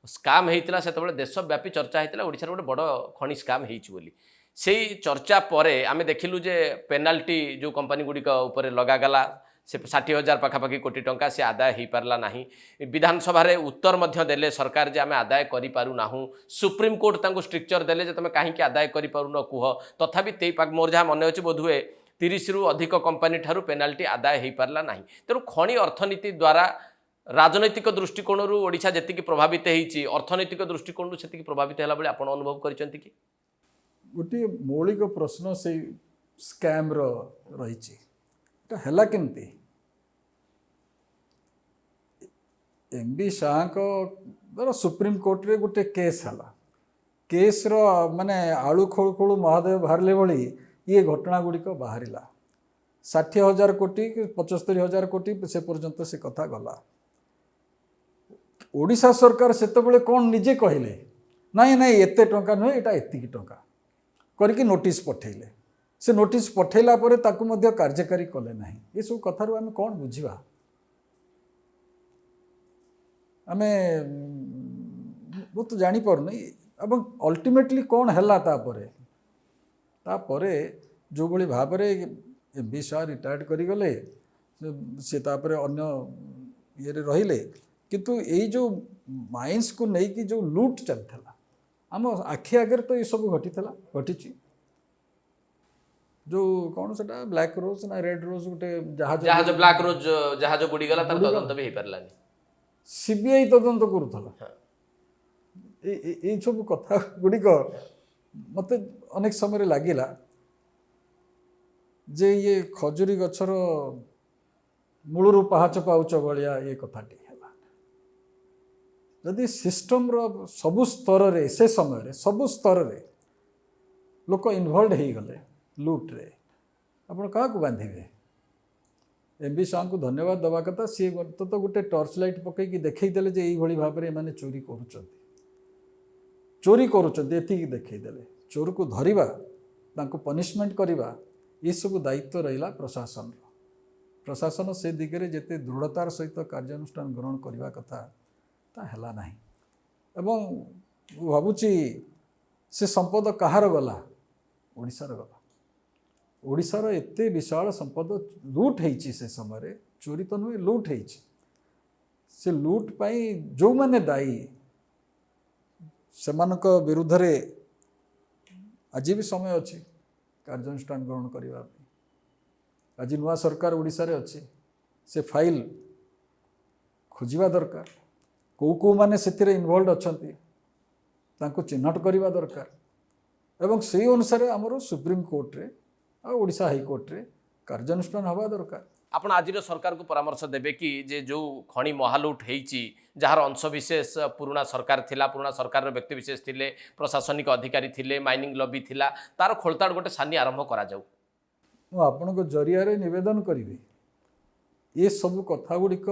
स्काम होता से देशव्यापी चर्चा होता ओडिशार गोटे बड़ खनि स्काम होली से चर्चा पर आम देखिलु जे पेनाल्टी जो कंपनी गुड़िक उपर लगागला से 60,000 पाखापाखि कोटी टंका से आदाय हो पारला नहीं विधानसभा रे उत्तर मध्य देले सरकार जे आम आदाय करूना सुप्रीम कोर्ट तांको स्ट्रिक्चर देले जे तुम कहीं आदाय करूँ कह तथापि मोर जहाँ मन अच्छे बोधहुए 30 रु अधिक कंपनी ठारू पेनाल्टी आदाय हो पारला नहीं तेणु खनि अर्थनीति द्वारा राजनैतिक दृष्टिकोण ओडिशा जी प्रभावित होती अर्थनैतिक दृष्टिकोण से प्रभावित है आप अनुभव करछंती कि गोटे मौलिक प्रश्न से स्कैम रही है केमती एम बी शाह को सुप्रीम कोर्ट रे गोटे केस है केस रो माने आलू खोलू खोलू महादेव बाहर भली ये घटना गुड़िक बाहर 60,000 कोटी 75,000 कोटी से पर्यंत से कथा गला ओडिशा सरकार से कौन निजे कहले नाई नाई एते टंका नुहे एटा एतिकी टंका करके नोटिस पठेले से नोटिस पठेला परे ताकू मध्य कार्यकारी कले नहीं ये सब कथारू आम कौन बुझा आम बहुत जापर नहीं अब अल्टीमेटली कौन है तापरे जो भली भाव एमबी शाह रिटायर्ड करिगले से तापर अन्य ये रहिले किंतु यही जो माइंस को लेकिन जो लूट चलता आम आखि आगे तो ये सब घटी जो कौन से ब्लैक रोज ना रेड रोज गोटे जहाज ब्लैक रोज जहाज बुड़ीगला तार तदंत भी पारानी सीबीआई तदंत करूला ये सब कथा गुड़िक मत अनेक समय लगिला जे ये खजुरी गछर मूलरू पहाच पाउच भाया ये कथाटी है जदि सिस्टम रो सबु स्तर रे से समय सबु स्तर रे लोक इनवॉल्व हो गले लुट्रे आपण क्या बांधे एमबी शाह को धन्यवाद दवा कथा सी तो गोटे टर्च लाइट पकईकि देखईदेले जे यही भाव में चोरी करुँच देखईदेले चोर को धरिबा तांको पनिशमेंट करवा ये सब दायित्व रहा प्रशासन से दिगरे जेते दृढ़तार सहित कार्यानुष्ठान ग्रहण करने कथा ता हैला नहीं एवं भावुची से संपद कहार गला ओडिशार गला ओडिशार एते विशाल संपद लूट होईची से समय चोरी तो नुहे लूट होईची से लूट पाई जो माने दायी सेमानक विरुद्ध रे आज भी समय अच्छी कार्यानुष्ठान ग्रहण करने आज नुआ सरकार ओडिशा रे अच्छी से फाइल खोजिबा दरकार कौ माने से इनवॉल्व अच्छंती तांको चिन्हट करवा दरकार एवं से अनुसार आमर सुप्रीम कोर्ट रे आ ओडिशा हाई कोर्ट रे कार्यानुष्ठान हवा दरकार आपण आज सरकार को परामर्श देबे कि जे जो खणी महालुट होईची जार अंशविशेष पुराना सरकार थिला पुराना सरकार व्यक्ति विशेष थिले प्रशासनिक अधिकारी थिले माइनिंग लॉबी थिला तार खोलताड़ गोटे सानी आरंभ करा जाऊ आपण को जरिया रे निवेदन करिवे ये सब कथा गुड़िक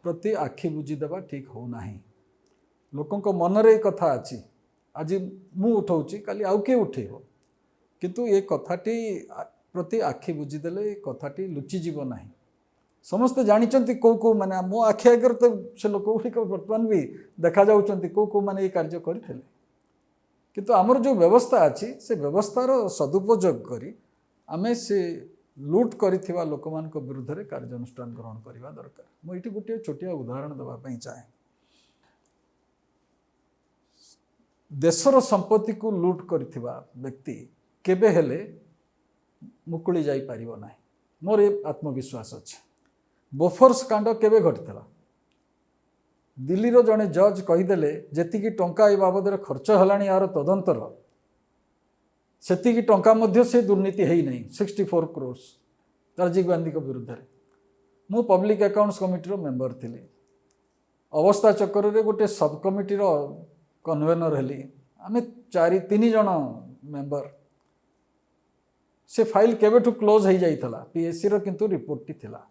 प्रति आखि बुझीदेवा ठीक हो नहीं लोकों मन रे कथा अच्छी आज मु उठाऊँ काली आउ किए उठेब किंतु ये कथाटी प्रति आखि बुझीदेले कथाटी लुचिजीव ना समस्ते जानते कौ माने मो आखि आगे तो से लोक गुड़िक बर्तमान भी देखा जाऊँच कौ माने ये कार्य करते किंतु आमर जो व्यवस्था अच्छी से व्यवस्थार सदुपयोग करी आमे से लुट करिथिबा लोक मान को विरुद्ध रे कार्यानुष्ठान ग्रहण करवा दरकार मुझे गोटे छोटिया उदाहरण देवाई चाहे देशर संपत्ति को लुट करिथिबा व्यक्ति केबे हेले मुकुली जाई पारिबो नाही मोर आत्मविश्वास अच्छे बोफोर्स कांड केबे घटिथिला दिल्ली रो जने जज कहीदेले जेतिकी टंका ए बाबद खर्च हलाणी यार तदंतर सेतिकी टंका मध्य से दुर्नीति है नहीं 64 करोड़ राजीव गांधी को विरुद्ध रे मु पब्लिक अकाउंट्स कमिटी मेंबर थी अवस्था चक्कर रे गोटे सब कमिटी कन्वेनर हेली आम 3 जन मेंबर से फाइल केबेठू क्लोज हो जाइथला पीएससी रो किंतु रिपोर्ट टी थिला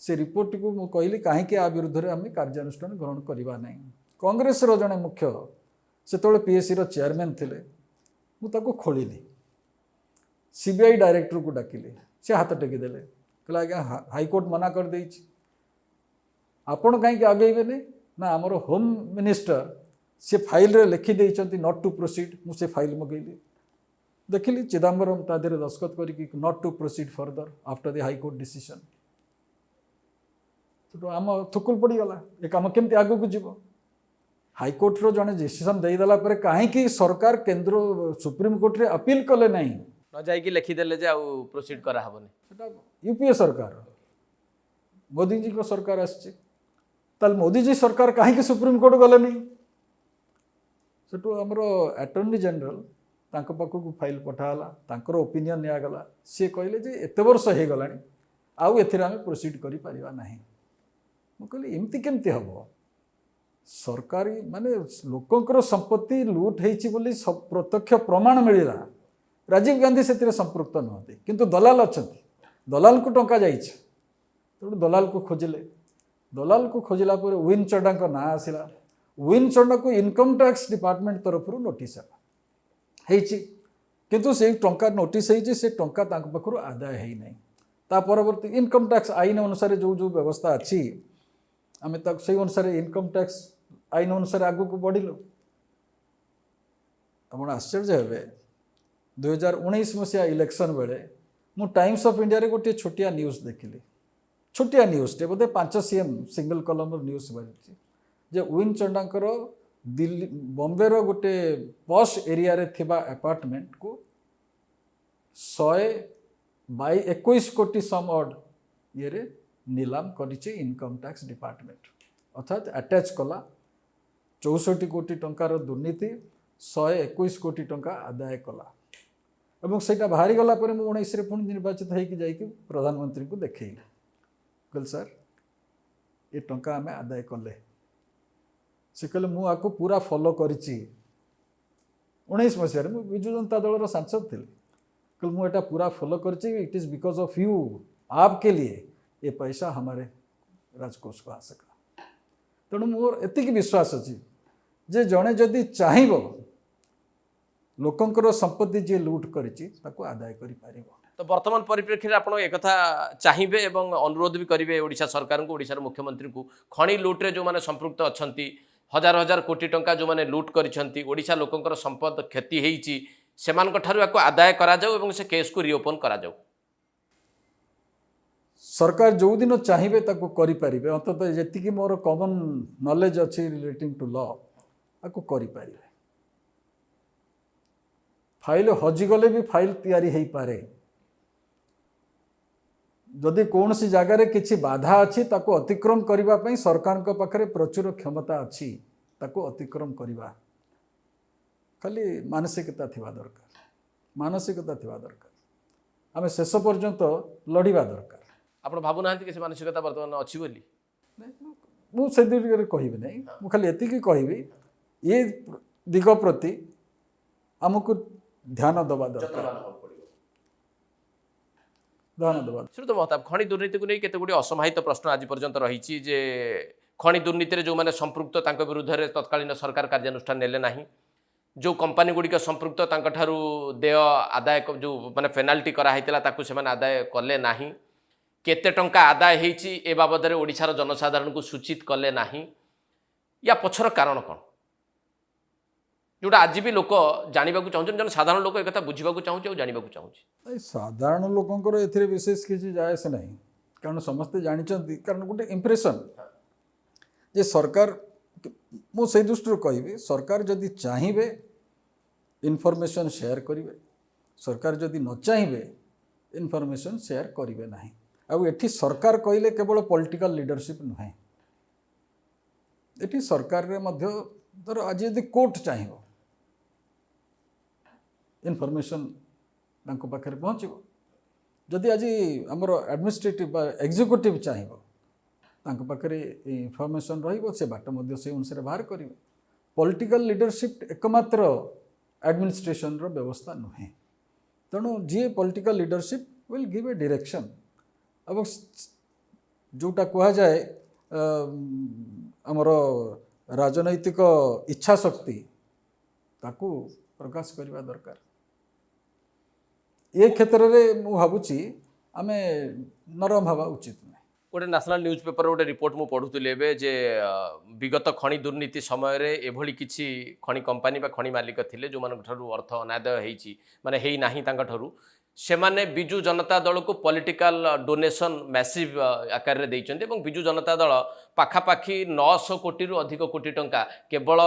से रिपोर्ट को मु कहली कहीं आ विरुद्ध रे आम कार्यानुष्ठान ग्रहण करवा नहीं कांग्रेस रो जने मुख्य से पीएससी रो चेयरमैन थिले मुझे खोलिली सीबीआई डायरेक्टर को डाकिली से हाथ टेकीदेले कहला आज्ञा हाईकोर्ट मना कर देछि आपण कहीं आगेबे ना आमर होम मिनिस्टर से फाइल रे लिखि देइछंती नॉट टू प्रोसीड मुझे फाइल मगेली देखिली चिदम्बरम तादेरे दस्खत करी not to proceed further after the high court decision तो आम थुकुल पड़गला ये कम केमती आगू को जीव हाईकोर्ट रो जने डिसीजन देदेला कहीं सरकार केंद्र सुप्रीम कोर्ट रे अपील कले नहीं न जाइकी लिखिदेले जे आउ प्रोसीड करा हबनी सेटा यूपीए सरकार मोदी जी को सरकार आसचे ताल मोदी जी सरकार कहीं सुप्रीम कोर्ट गले नहीं सेटू हमर अटॉर्नी जनरल तांको पाखु फाइल पठाला तांकर ओपिनियन नियागला सी कहले जे एते वर्ष हो गलानी आउ एथिरे आमे प्रोसीड करि परिबा नाही मु कहली एमती केमती हबो सरकारी माने लोकंकर संपत्ति लुट होईची बोली सब प्रत्यक्ष प्रमाण मिलला राजीव गांधी से संपृक्त नहते किंतु दलाल अच्छी दलाल को टंका जाइए तेणु दलाल को खोजिले दलाल को खोजला विन चड्डा ना आसला विन चड्डा को इनकम टैक्स डिपार्टमेंट तरफ नोटिस है किंतु से टंका नोटिस है से टंका पाखु आदाय है नहीं ता परवर्ती इनकम टैक्स आईन अनुसार जो जो व्यवस्था अच्छी आम से अनुसार इनकम टैक्स आईन अनुसार आगू को बढ़िलु आप आश्चर्य हे 2019 मसीहा इलेक्शन बेले मु टाइम्स ऑफ इंडिया रे गोटे छोटिया न्यूज देखिली छोटिया न्यूज टे बोधे 5 सीएम सिंगल कलम न्यूज बाहरी जे विन चंडाकर दिल्ली बॉम्बे रो गोटे पॉश एरिया रे थिबा अपार्टमेंट को 121 कोटी सम ऑड ये रे नीलाम करिछि इनकम टैक्स डिपार्टमेंट अर्थात अटैच कला 64 कोटी टंकार दुर्नीति 121 कोटी टंका आदाय कला एवं सेटा बाहरी गला पर मु 19 रे पुणी निर्वाचित होइकी जाइकी प्रधानमंत्री को देखैली कहल सर ये टंका आमे आदाय कले से कहले मु आको पूरा फॉलो करिछि 19 मसीह रे मु बिजु जनता दल रो सांसद थिली कहल मु एटा पूरा फॉलो करिछि it is because of you आपके लिए ये पैसा हमारे राजकोष को आ सका तेणु मोर एतिक विश्वास अछि जे जणे जदि चाहिबो लोकंकर संपत्ति जे लूट करिछि ताको आदाय करि पारिबो तो वर्तमान परिप्रेक्षी में आप एक चाहिए एवं अनुरोध भी करेंगे ओडिशा सरकार को ओडिशार मुख्यमंत्री को खଣି लुट्रे जो मैंने संपृक्त अच्छा हजार हजार कोटी टंका जो मैंने लुट करिसेंती ओडिशा लोकंकर संपद क्षति होईची सेमानक ठारु याको आदाय करा जाऊ एवं से केस को रिओपन करा जाऊ सरकार जो दिन चाहिए ताको करि पारिबे अंततः जेतिकी मोर कॉमन नॉलेज अछि रिलेटिंग टू लॉ ताको करि पारिबे फाइल हजिगले भी फाइल तैयारी हेई पारे जदि कौन सी जगार किसी बाधा अच्छी ताको अतिक्रम करबा पई सरकार को पाखरे प्रचुर क्षमता अच्छी ताको अतिक्रम करबा खाली मानसिकता थिबा दरकार आमे शेष पर्यंत लड़िबा दरकार आप भावुना कि मानसिकता बर्तमान अच्छी बोली मु से दिगरे कहबी नहीं मु खाली एतिकी कहबी ये दिग प्रति हमको ध्यान दबा दरकार श्रीयुत महताब खଣି दुर्नीति को नहीं केते गुडी असमाहित प्रश्न आज पर्यंत रही जे खଣି दुर्नीति जो मैंने संपृक्त तांको विरुद्ध में तत्कालीन सरकार कार्यानुष्ठान नेले नाही जो कंपनी गुड़िक संपृक्त तांको ठारू देय आदाय जो माने पेनाल्टी कराइला ताकू से आदाय कले नाही केते टंका आदाय होईची ए बाबद में ओडिशार जनसाधारण को सूचित कले नाही या पछर कारण कौन जोटा आज भी लोक जानवा चाहूँ जन साधारण लोक एक बुझा चाहूँ जानवा चाहूँ साधारण लोकंकर एथिरे विशेष किसी जाए से नहीं कारण समस्ते जानते कारण गोटे इम्प्रेशन जे सरकार मु से दृष्टि कहबी सरकार जदि चाहिए इनफॉरमेशन शेयर करेंगे सरकार जदि न चाहिए इनफॉरमेशन शेयर करेंगे ना आउ एठी सरकार कहले केवल पॉलिटिकल लीडरशिप नुहे एठी सरकार रे मध्य धर आज यदि कोर्ट चाहिए इनफॉरमेशन तांको पाखरे पहुँचो जदि आज आमर एडमिनिस्ट्रेटिव एग्जीक्यूटिव चाहिए तांको पाखरे इनफॉरमेशन रहिबो से बाट मध्य से अनुसार बाहर करेंगे पॉलिटिकल लीडरशिप एकमात्र एडमिनिस्ट्रेशन रो व्यवस्था नुहे तेणु जी political leadership will give a direction अब जोटा कह जाए आमर राजनैतिक इच्छा शक्ति ताकू प्रकाश करने दरकार ये क्षेत्र में मु भावुची आमे नरम हवा उचित नहीं गोटे नेशनल न्यूज पेपर गोटे रिपोर्ट मु पढ़ुली एवं जे विगत खଣି दुर्नीति समय रे एभली किछि खଣି कंपनी बा खଣି मालिक थिले जो मान ठारू अर्थ अनादय हेछि माने हेई नाही तांका ठारू सेमाने बिजु जनता दल को पॉलिटिकल डोनेशन मैसिव आकार रे दैचंती एवं बिजु जनता दल पाखापाखि 900 कोटी रु अधिक कोटी टंका केवल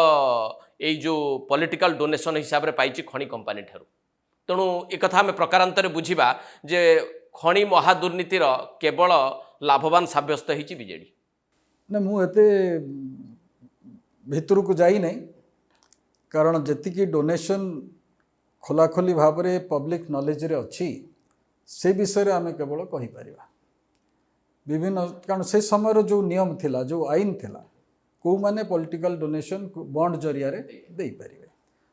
एई जो पॉलिटिकल डोनेशन हिसाब रे पाइछि खଣି कंपनी ठारू तेणु एक कथा आम प्रकारांतर बुझा जे खଣି महादुर्नीतिर केवल लाभवान साब्यस्त होती बीजेडी ना मुझे भितर को जाई नहीं कारण जी डोनेशन खोलाखोली भाव में पब्लिक नॉलेज रे अच्छी से विषय आम केवल कहीपर विभिन्न कारण से समय जो नियम थिला जो आईन थिला कौ माने पॉलिटिकल डोनेशन बॉन्ड जरिया दे पारे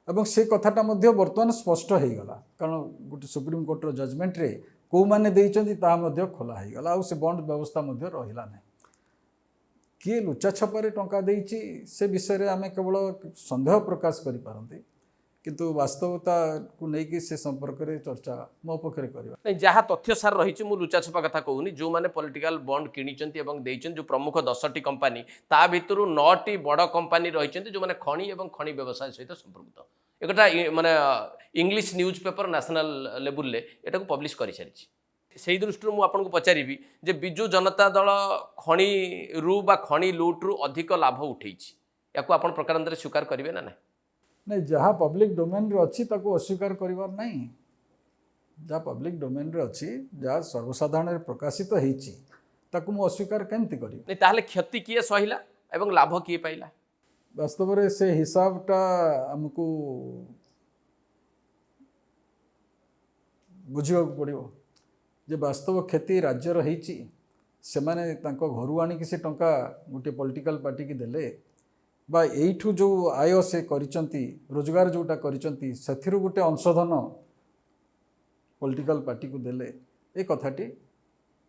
एवं से कथाटा बर्तमान स्पष्ट हो गला कारण गोटे सुप्रीम कोर्टर जजमेंट रे कौ माने देइचंती ता मध्य खोला हो गला से बॉन्ड व्यवस्था मध्य रहिला नहीं किए लुचा छपारे टंका देइची से विषय रे आमे केवल संदेह प्रकाश करि पारंती किंतु वास्तवता को लेकिन से संपर्क में चर्चा मो पक्षरे करवा नहीं जहाँ तथ्य सार रही मु लुचाछपा कथा कहूनी जो मैंने पॉलिटिकल बॉन्ड किनी जो प्रमुख 10टी कंपनी ता भितर 9टी बड़ कंपनी रही जो मैंने खनि और खनि व्यवसाय सहित संपृक्त एक माने English news paper national level ले एटा को पब्लिश कर सारी से दृष्टि मुझे आपको पचारि जे बिजु जनता दल खनि रु बा खनि लुट रु अधिक लाभ उठे या आप प्रकार स्वीकार करेंगे ना ना नहीं जहाँ पब्लिक डोमेन रे अच्छी ताको अस्वीकार करिवार नहीं जहाँ पब्लिक डोमेन रे अच्छी जहाँ सर्वसाधारण रे प्रकाशित होईची ताको मु अस्वीकार केमती करी नहीं ताहले क्षति किए सहिला एवं लाभ किए पाइला वास्तव में से हिसाबटा हमको बुझा पड़ो जे वास्तव क्षति राज्यर होईची से माने तांको घरु आनी से टंका गोटे पॉलिटिकल पार्टी की देले बा एठू जो आय से करिसंती रोजगार जोटा करिसंती सेथिरु गोटे अंशधन पॉलिटिकल पार्टी को देले ए कथाटी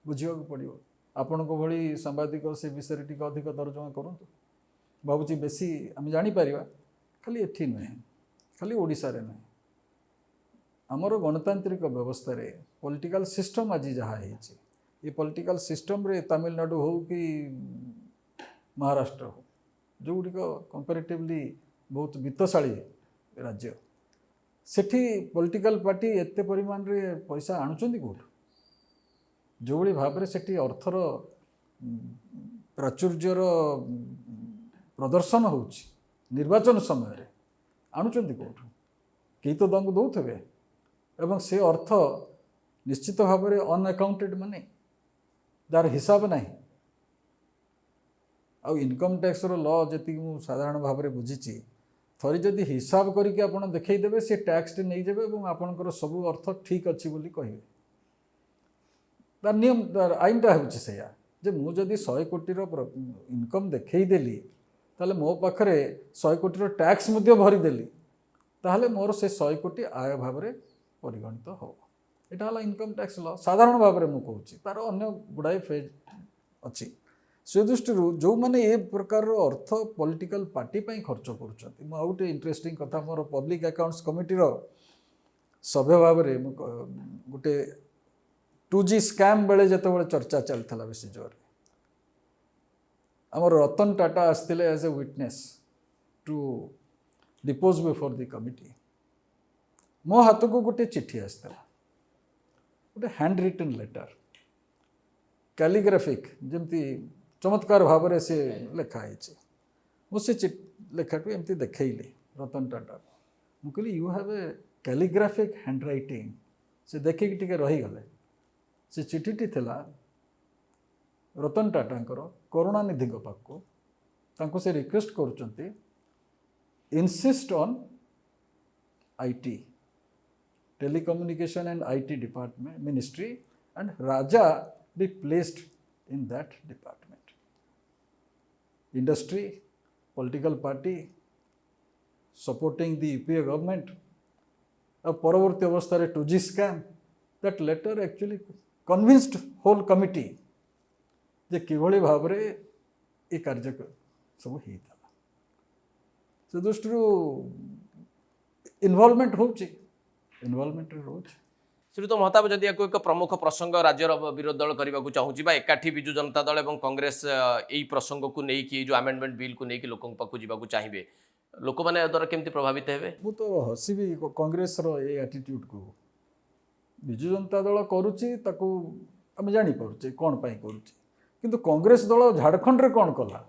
बुझा पड़ो आपण को भली सांबादिक से विषय टी अधिक तर्जमा करंतु भावुची बेसी आम जापर खाली एठी नुहे खाली ओडिशा रे नुहे आमर गणतांत्रिक व्यवस्था रे पॉलिटिकल सिस्टम आज जहाँ ये पॉलिटिकल सिस्टम रे तमिलनाडु हो कि महाराष्ट्र हो जो गुड़िक कंपेरेटिवली बहुत वित्तशाली राज्य सेठी पॉलिटिकल पार्टी एते परिमाण रे पैसा आणुचंदी कोठ जो भली भाव में सेठी अर्थर प्राचुर्यर प्रदर्शन होउची निर्वाचन समय रे आणुचंदी कोठ कई तो दंग दौथे एवं से अर्थ निश्चित भाव में अनअकाउंटेड मनी जार हिसाब नहीं आउ इनकम टैक्स लॉ जी मु साधारण भाव में बुझी थरी जदि हिसाब करके आप देखईदेवे से टैक्स नहीं जाए और आपंकर सब अर्थ ठीक अच्छी बोली कहे तार नियम तार आईनटा होचे जे मुझे 100 कोटीर इनकम देखईदेली ताले मो पाखरे 100 कोटीर टैक्स भरीदेली ताहले मोर से 100 कोटी आय भाव में परिगणित हो यहाँ है इनकम टैक्स लॉ साधारण भाव में मुझे तार अन्य गुड़ाए फेज अच्छी से दृष्टि जो मैंने ये प्रकार अर्थ पॉलिटिकल पार्टी पाई खर्च करुँचे इंटरेस्टिंग कथा मोर पब्लिक अकाउंट्स कमिटी सभ्य भाव में गोटे 2G स्कैम बेले जिते चर्चा चलता बेसी जोर आमर रतन टाटा आसते as a witness to depose before the committee मो हाथ को गोटे चिठी आसता गोटे हैंड रिटन लेटर कैलीग्राफिक जमती चमत्कार भाव में से लिखाई मुझे लेखाटू एमती देखली रतन टाटा मुझे कहली you have a calligraphic hand writing से देखिक टिके रहीगले से चिठीटी थिला रतन टाटांकर करुणानिधि पाखक से रिक्वेस्ट करुँच insist on IT telecommunication and IT department ministry and Raja be placed in that department. Industry, political party, supporting the UPA government, a paravarti avastha 2G scam, that letter actually convinced whole committee जे किभली भाव में ये कार्य सब होता से दृष्टि involvement रोच श्रीयुत महताब जदि एक प्रमुख प्रसंग राज्यर विरोध दल करने को चाहूँगी एकाठी बिजु जनता दल और कांग्रेस यही प्रसंग को लेकिन जो आमेंडमेंट बिल को लेकिन लोकों पाखु जावाक चाहिए लोक मैंने द्वारा केमती प्रभावित हे मु तो हसबी कांग्रेस ये एटीट्यूड को बिजु जनता दल करुच्ची आम जापे कौन पाई करुच्ची किंतु कांग्रेस दल झारखंड रे कौन कला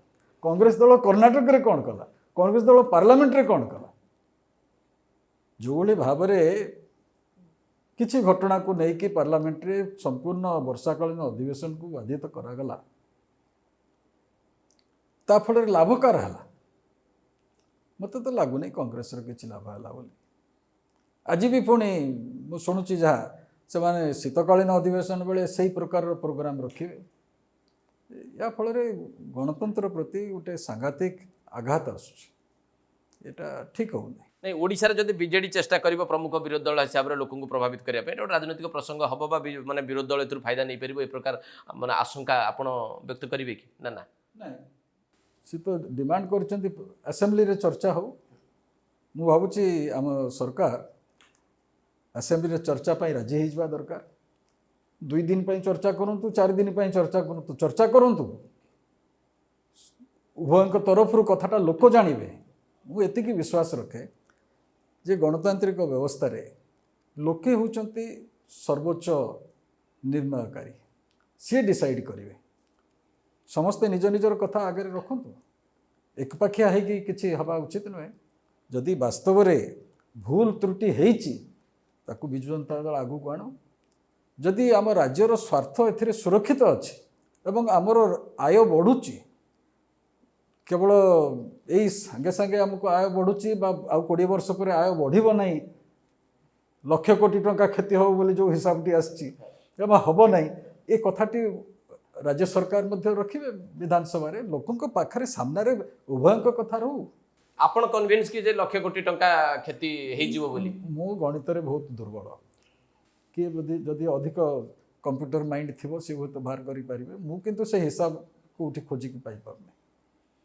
कांग्रेस दल कर्णाटक रे कौन कला कांग्रेस दल पार्लियामेंट रे कौन कला जो भाव में किसी घटना को लेकिन पार्लियामेंट रे संपूर्ण वर्षाकालीन अधिवेशन को बाधित करागला ता फल लाभकार है मत तो लगुनि कांग्रेस किसी लाभ है बोली आज भी पुणी मु शुणुची जहाँ से माने शीतकालीन अधिवेशन बेले से प्रकार प्रोग्राम रखिए या फल गणतंत्र प्रति गोटे सांघातिक आघात आसुटा ठीक हो नहीं ओडिशा रे जदि बीजेडी चेष्टा करिबो प्रमुख विरोधी दल हिसाब रे लोकन को प्रभावित करिया पे राजनीतिक प्रसंग हबो बा माने विरोधी दल एथुर फायदा नहीं परिबो ए प्रकार माने आशंका आपण व्यक्त करिवे कि ना ना नहीं सी तो डिमांड करछंती असेंबली रे चर्चा हो ମୁଁ ଭାବୁଛି ଆମ ସରକାର ଆସେମ୍ବଲିରେ ଚର୍ଚ୍ଚା ପାଇଁ ରାଜି ହେଇଯିବା ଦରକାର। 2 ଦିନ ପାଇଁ ଚର୍ଚ୍ଚା କରନ୍ତୁ, 4 ଦିନ ପାଇଁ ଚର୍ଚ୍ଚା କରନ୍ତୁ, ଉଭୟଙ୍କ ତରଫରୁ କଥାଟା ଲୋକ ଜାଣିବେ। ମୁଁ ଏତିକି ବିଶ୍ୱାସ ରଖେ ଯେ ଗଣତାନ୍ତ୍ରିକ ବ୍ୟବସ୍ଥାରେ ଲୋକେ ହେଉଛନ୍ତି ସର୍ବୋଚ୍ଚ ନିର୍ଣ୍ଣୟକାରୀ, ସିଏ ଡିସାଇଡ୍ କରିବେ। ସମସ୍ତେ ନିଜ ନିଜର କଥା ଆଗରେ ରଖନ୍ତୁ, ଏକପାଖିଆ ହେଇକି କିଛି ହେବା ଉଚିତ ନୁହେଁ। ଯଦି ବାସ୍ତବରେ ଭୁଲ ତ୍ରୁଟି ହେଇଛି ତାକୁ ବିଜୁ ଜନତା ଦଳ ଆଗକୁ ଆଣୁ। ଯଦି ଆମ ରାଜ୍ୟର ସ୍ୱାର୍ଥ ଏଥିରେ ସୁରକ୍ଷିତ ଅଛି ଏବଂ ଆମର ଆୟ ବଢ଼ୁଛି, କେବଳ ଏଇ ସାଙ୍ଗେ ସାଙ୍ଗେ ଆମକୁ ଆୟ ବଢ଼ୁଛି ବା ଆଉ 20 ବର୍ଷ ପରେ ଆୟ ବଢ଼ିବ ନାହିଁ, ଲକ୍ଷ କୋଟି ଟଙ୍କା କ୍ଷତି ହେବ ବୋଲି ଯେଉଁ ହିସାବଟି ଆସିଛି ଏବଂ ହେବ ନାହିଁ, ଏ କଥାଟି ରାଜ୍ୟ ସରକାର ମଧ୍ୟ ରଖିବେ ବିଧାନସଭାରେ, ଲୋକଙ୍କ ପାଖରେ ସାମ୍ନାରେ ଉଭୟଙ୍କ କଥା ରହୁ। ଆପଣ କନଭିନ୍ସ କି ଯେ ଲକ୍ଷ କୋଟି ଟଙ୍କା କ୍ଷତି ହେଇଯିବ ବୋଲି? ମୁଁ ଗଣିତରେ ବହୁତ ଦୁର୍ବଳ। କିଏ ଯଦି ଅଧିକ କମ୍ପ୍ୟୁଟର ମାଇଣ୍ଡ ଥିବ ସେ ହୁଏତ ବାହାର କରିପାରିବେ। ମୁଁ କିନ୍ତୁ ସେ ହିସାବ କେଉଁଠି ଖୋଜିକି ପାଇପାରୁନି।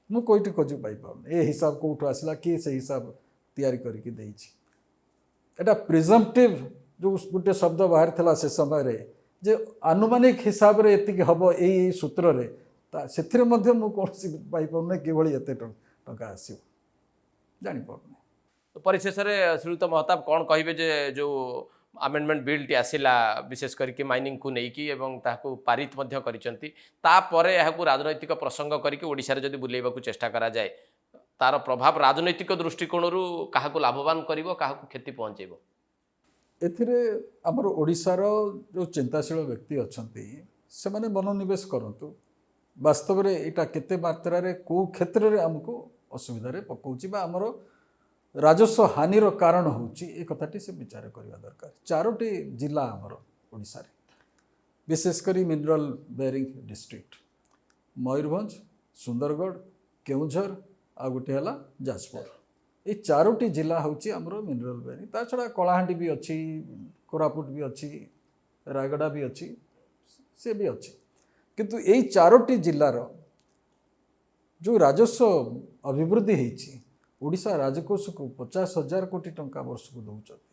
ମୁଁ କେଉଁଠି ଖୋଜିକି ପାଇପାରୁନି ଏ ହିସାବ କେଉଁଠୁ ଆସିଲା, କିଏ ସେ ହିସାବ ତିଆରି କରିକି ଦେଇଛି। ଏଟା ପ୍ରିଜମ୍ପଟିଭ ଯେଉଁ ଗୋଟେ ଶବ୍ଦ ବାହାରିଥିଲା ସେ ସମୟରେ ଯେ ଆନୁମାନିକ ହିସାବରେ ଏତିକି ହେବ ଏଇ ସୂତ୍ରରେ, ସେଥିରେ ମଧ୍ୟ ମୁଁ କୌଣସି ପାଇପାରୁନି କିଭଳି ଏତେ ଟଙ୍କା ଆସିବ, ଜାଣିପାରୁନି। ପରିଶେଷରେ ଶ୍ରୀଯୁକ୍ତ ମହତାବ କ'ଣ କହିବେ ଯେ ଯେଉଁ ଆମେଣ୍ଡମେଣ୍ଟ ବିଲ୍ଟି ଆସିଲା ବିଶେଷ କରିକି ମାଇନିଂକୁ ନେଇକି ଏବଂ ତାହାକୁ ପାରିତ ମଧ୍ୟ କରିଛନ୍ତି, ତାପରେ ଏହାକୁ ରାଜନୈତିକ ପ୍ରସଙ୍ଗ କରିକି ଓଡ଼ିଶାରେ ଯଦି ବୁଲେଇବାକୁ ଚେଷ୍ଟା କରାଯାଏ, ତାର ପ୍ରଭାବ ରାଜନୈତିକ ଦୃଷ୍ଟିକୋଣରୁ କାହାକୁ ଲାଭବାନ କରିବ, କାହାକୁ କ୍ଷତି ପହଞ୍ଚାଇବ? ଏଥିରେ ଆମର ଓଡ଼ିଶାର ଯେଉଁ ଚିନ୍ତାଶୀଳ ବ୍ୟକ୍ତି ଅଛନ୍ତି ସେମାନେ ମନୋନିବେଶ କରନ୍ତୁ। ବାସ୍ତବରେ ଏଇଟା କେତେ ମାତ୍ରାରେ କେଉଁ କ୍ଷେତ୍ରରେ ଆମକୁ ଅସୁବିଧାରେ ପକାଉଛି ବା ଆମର ରାଜସ୍ୱ ହାନିର କାରଣ ହେଉଛି, ଏ କଥାଟି ସେ ବିଚାର କରିବା ଦରକାର। 4ଟି ଜିଲ୍ଲା ଆମର ଓଡ଼ିଶାରେ, ବିଶେଷ କରି mineral bearing district, Mayurbhanj, Sundargarh, Keonjhar ଆଉ ଗୋଟେ ହେଲା ଯାଜପୁର। এই 4ଟି ଜିଲ୍ଲା ହେଉଛି ଆମର ମିନେରାଲ ବେରିଂ। ତା ଛଡ଼ା କଳାହାଣ୍ଡି ବି ଅଛି, କୋରାପୁଟ ବି ଅଛି, ରାୟଗଡ଼ା ବି ଅଛି, ସେ ବି ଅଛି। କିନ୍ତୁ ଏଇ 4ଟି ଜିଲ୍ଲାର ଯେଉଁ ରାଜସ୍ୱ ଅଭିବୃଦ୍ଧି ହେଇଛି, ଓଡ଼ିଶା ରାଜକୋଷକୁ 50,000 କୋଟି ଟଙ୍କା ବର୍ଷକୁ ଦେଉଛନ୍ତି।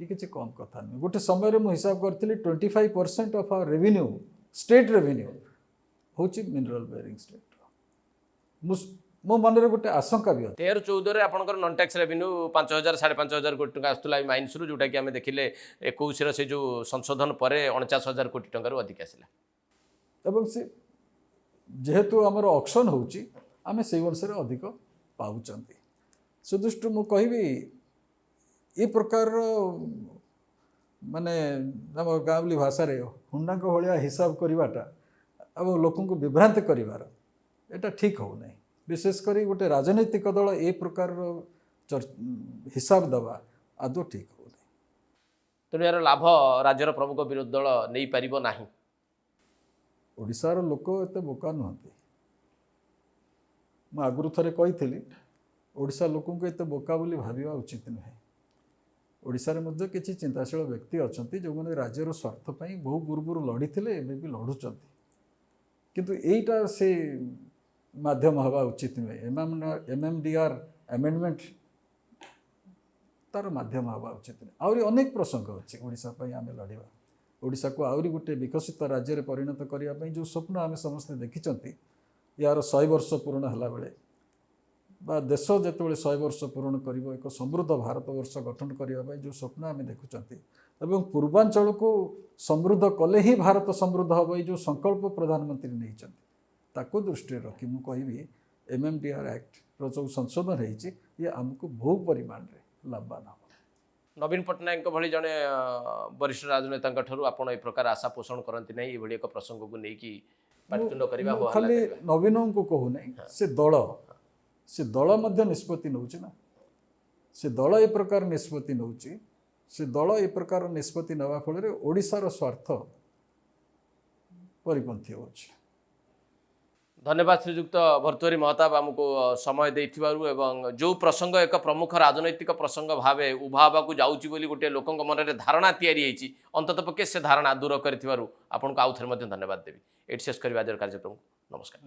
ଏ କିଛି କମ୍ କଥା ନୁହେଁ। ଗୋଟେ ସମୟରେ ମୁଁ ହିସାବ କରିଥିଲି 25% of hour revenue, state revenue ହେଉଛି ମିନେରାଲ ବେରିଂ ଷ୍ଟେଟ୍ର। ମୋ ମନରେ ଗୋଟେ ଆଶଙ୍କା ବି ଅଛି। 13-14ରେ ଆପଣଙ୍କର ନନ୍ ଟ୍ୟାକ୍ସ ରେଭିନ୍ୟୁ 5,000 5,500 କୋଟି ଟଙ୍କା ଆସୁଥିଲା ଏଇ ମାଇନ୍ସରୁ, ଯେଉଁଟାକି ଆମେ ଦେଖିଲେ 21ର ସେ ଯେଉଁ ସଂଶୋଧନ ପରେ 49,000 କୋଟି ଟଙ୍କାରୁ ଅଧିକ ଆସିଲା। ଏବଂ ସେ ଯେହେତୁ ଆମର ଅକ୍ସନ୍ ହେଉଛି, ଆମେ ସେଇ ଅନୁସାରେ ଅଧିକ ପାଉଛନ୍ତି। ସେ ଦୃଷ୍ଟିରୁ ମୁଁ କହିବି ଏ ପ୍ରକାରର ମାନେ ଆମ ଗାଁଉଲି ଭାଷାରେ ହୁଣ୍ଡାଙ୍କ ଭଳିଆ ହିସାବ କରିବାଟା ଏବଂ ଲୋକଙ୍କୁ ବିଭ୍ରାନ୍ତ କରିବାର ଏଟା ଠିକ୍ ହେଉନାହିଁ। ବିଶେଷ କରି ଗୋଟେ ରାଜନୈତିକ ଦଳ ଏ ପ୍ରକାରର ହିସାବ ଦେବା ଆଦୌ ଠିକ୍ ହେଉନାହିଁ। ତେଣୁ ଏହାର ଲାଭ ରାଜ୍ୟର ପ୍ରମୁଖ ବିରୋଧୀ ଦଳ ନେଇପାରିବ ନାହିଁ। ଓଡ଼ିଶାର ଲୋକ ଏତେ ବୋକା ନୁହନ୍ତି। ମୁଁ ଆଗରୁ ଥରେ କହିଥିଲି, ଓଡ଼ିଶା ଲୋକଙ୍କୁ ଏତେ ବୋକା ବୋଲି ଭାବିବା ଉଚିତ ନୁହେଁ। ଓଡ଼ିଶାରେ ମଧ୍ୟ କିଛି ଚିନ୍ତାଶୀଳ ବ୍ୟକ୍ତି ଅଛନ୍ତି ଯେଉଁମାନେ ରାଜ୍ୟର ସ୍ୱାର୍ଥ ପାଇଁ ବହୁ ପୂର୍ବରୁ ଲଢ଼ିଥିଲେ, ଏବେ ବି ଲଢ଼ୁଛନ୍ତି। କିନ୍ତୁ ଏଇଟା ସେ ମାଧ୍ୟମ ହେବା ଉଚିତ ନୁହେଁ। MMDR ଆମେଣ୍ଡମେଣ୍ଟ ତାର ମାଧ୍ୟମ ହେବା ଉଚିତ ନୁହେଁ। ଆହୁରି ଅନେକ ପ୍ରସଙ୍ଗ ଅଛି ଓଡ଼ିଶା ପାଇଁ ଆମେ ଲଢ଼ିବା। ଓଡ଼ିଶାକୁ ଆହୁରି ଗୋଟେ ବିକଶିତ ରାଜ୍ୟରେ ପରିଣତ କରିବା ପାଇଁ ଯେଉଁ ସ୍ୱପ୍ନ ଆମେ ସମସ୍ତେ ଦେଖିଛନ୍ତି, ୟାର 100 ବର୍ଷ ପୂରଣ ହେଲାବେଳେ ବା ଦେଶ ଯେତେବେଳେ 100 ବର୍ଷ ପୂରଣ କରିବ, ଏକ ସମୃଦ୍ଧ ଭାରତବର୍ଷ ଗଠନ କରିବା ପାଇଁ ଯେଉଁ ସ୍ୱପ୍ନ ଆମେ ଦେଖୁଛନ୍ତି ଏବଂ ପୂର୍ବାଞ୍ଚଳକୁ ସମୃଦ୍ଧ କଲେ ହିଁ ଭାରତ ସମୃଦ୍ଧ ହେବ, ଏଇ ଯେଉଁ ସଂକଳ୍ପ ପ୍ରଧାନମନ୍ତ୍ରୀ ନେଇଛନ୍ତି, ତାକୁ ଦୃଷ୍ଟିରେ ରଖି ମୁଁ କହିବି MMDR ଆକ୍ଟର ଯେଉଁ ସଂଶୋଧନ ହେଇଛି, ଇଏ ଆମକୁ ବହୁ ପରିମାଣରେ ଲାଭବାନ ହେବ। ନବୀନ ପଟ୍ଟନାୟକଙ୍କ ଭଳି ଜଣେ ବରିଷ୍ଠ ରାଜନେତାଙ୍କ ଠାରୁ ଆପଣ ଏ ପ୍ରକାର ଆଶା ପୋଷଣ କରନ୍ତି ନାହିଁ, ଏଭଳି ଏକ ପ୍ରସଙ୍ଗକୁ ନେଇକି ପାଟିତୁଣ୍ଡ କରିବା? ଖାଲି ନବୀନଙ୍କୁ କହୁନାହିଁ, ସେ ଦଳ ମଧ୍ୟ ନିଷ୍ପତ୍ତି ନେଉଛି ନା। ସେ ଦଳ ଏ ପ୍ରକାର ନିଷ୍ପତ୍ତି ନେଉଛି, ସେ ଦଳ ଏ ପ୍ରକାର ନିଷ୍ପତ୍ତି ନେବା ଫଳରେ ଓଡ଼ିଶାର ସ୍ୱାର୍ଥ ପରିପନ୍ଥୀ ହେଉଛି। ଧନ୍ୟବାଦ ଶ୍ରୀଯୁକ୍ତ ଭର୍ତ୍ତୃହରି ମହତାବ ଆମକୁ ସମୟ ଦେଇଥିବାରୁ ଏବଂ ଯେଉଁ ପ୍ରସଙ୍ଗ ଏକ ପ୍ରମୁଖ ରାଜନୈତିକ ପ୍ରସଙ୍ଗ ଭାବେ ଉଭା ହେବାକୁ ଯାଉଛି ବୋଲି ଗୋଟିଏ ଲୋକଙ୍କ ମନରେ ଧାରଣା ତିଆରି ହୋଇଛି, ଅନ୍ତତଃ ପକ୍ଷେ ସେ ଧାରଣା ଦୂର କରିଥିବାରୁ ଆପଣଙ୍କୁ ଆଉ ଥରେ ମଧ୍ୟ ଧନ୍ୟବାଦ ଦେବି। ଏଠି ଶେଷ କରିବା ଆଜିର କାର୍ଯ୍ୟକ୍ରମକୁ। ନମସ୍କାର।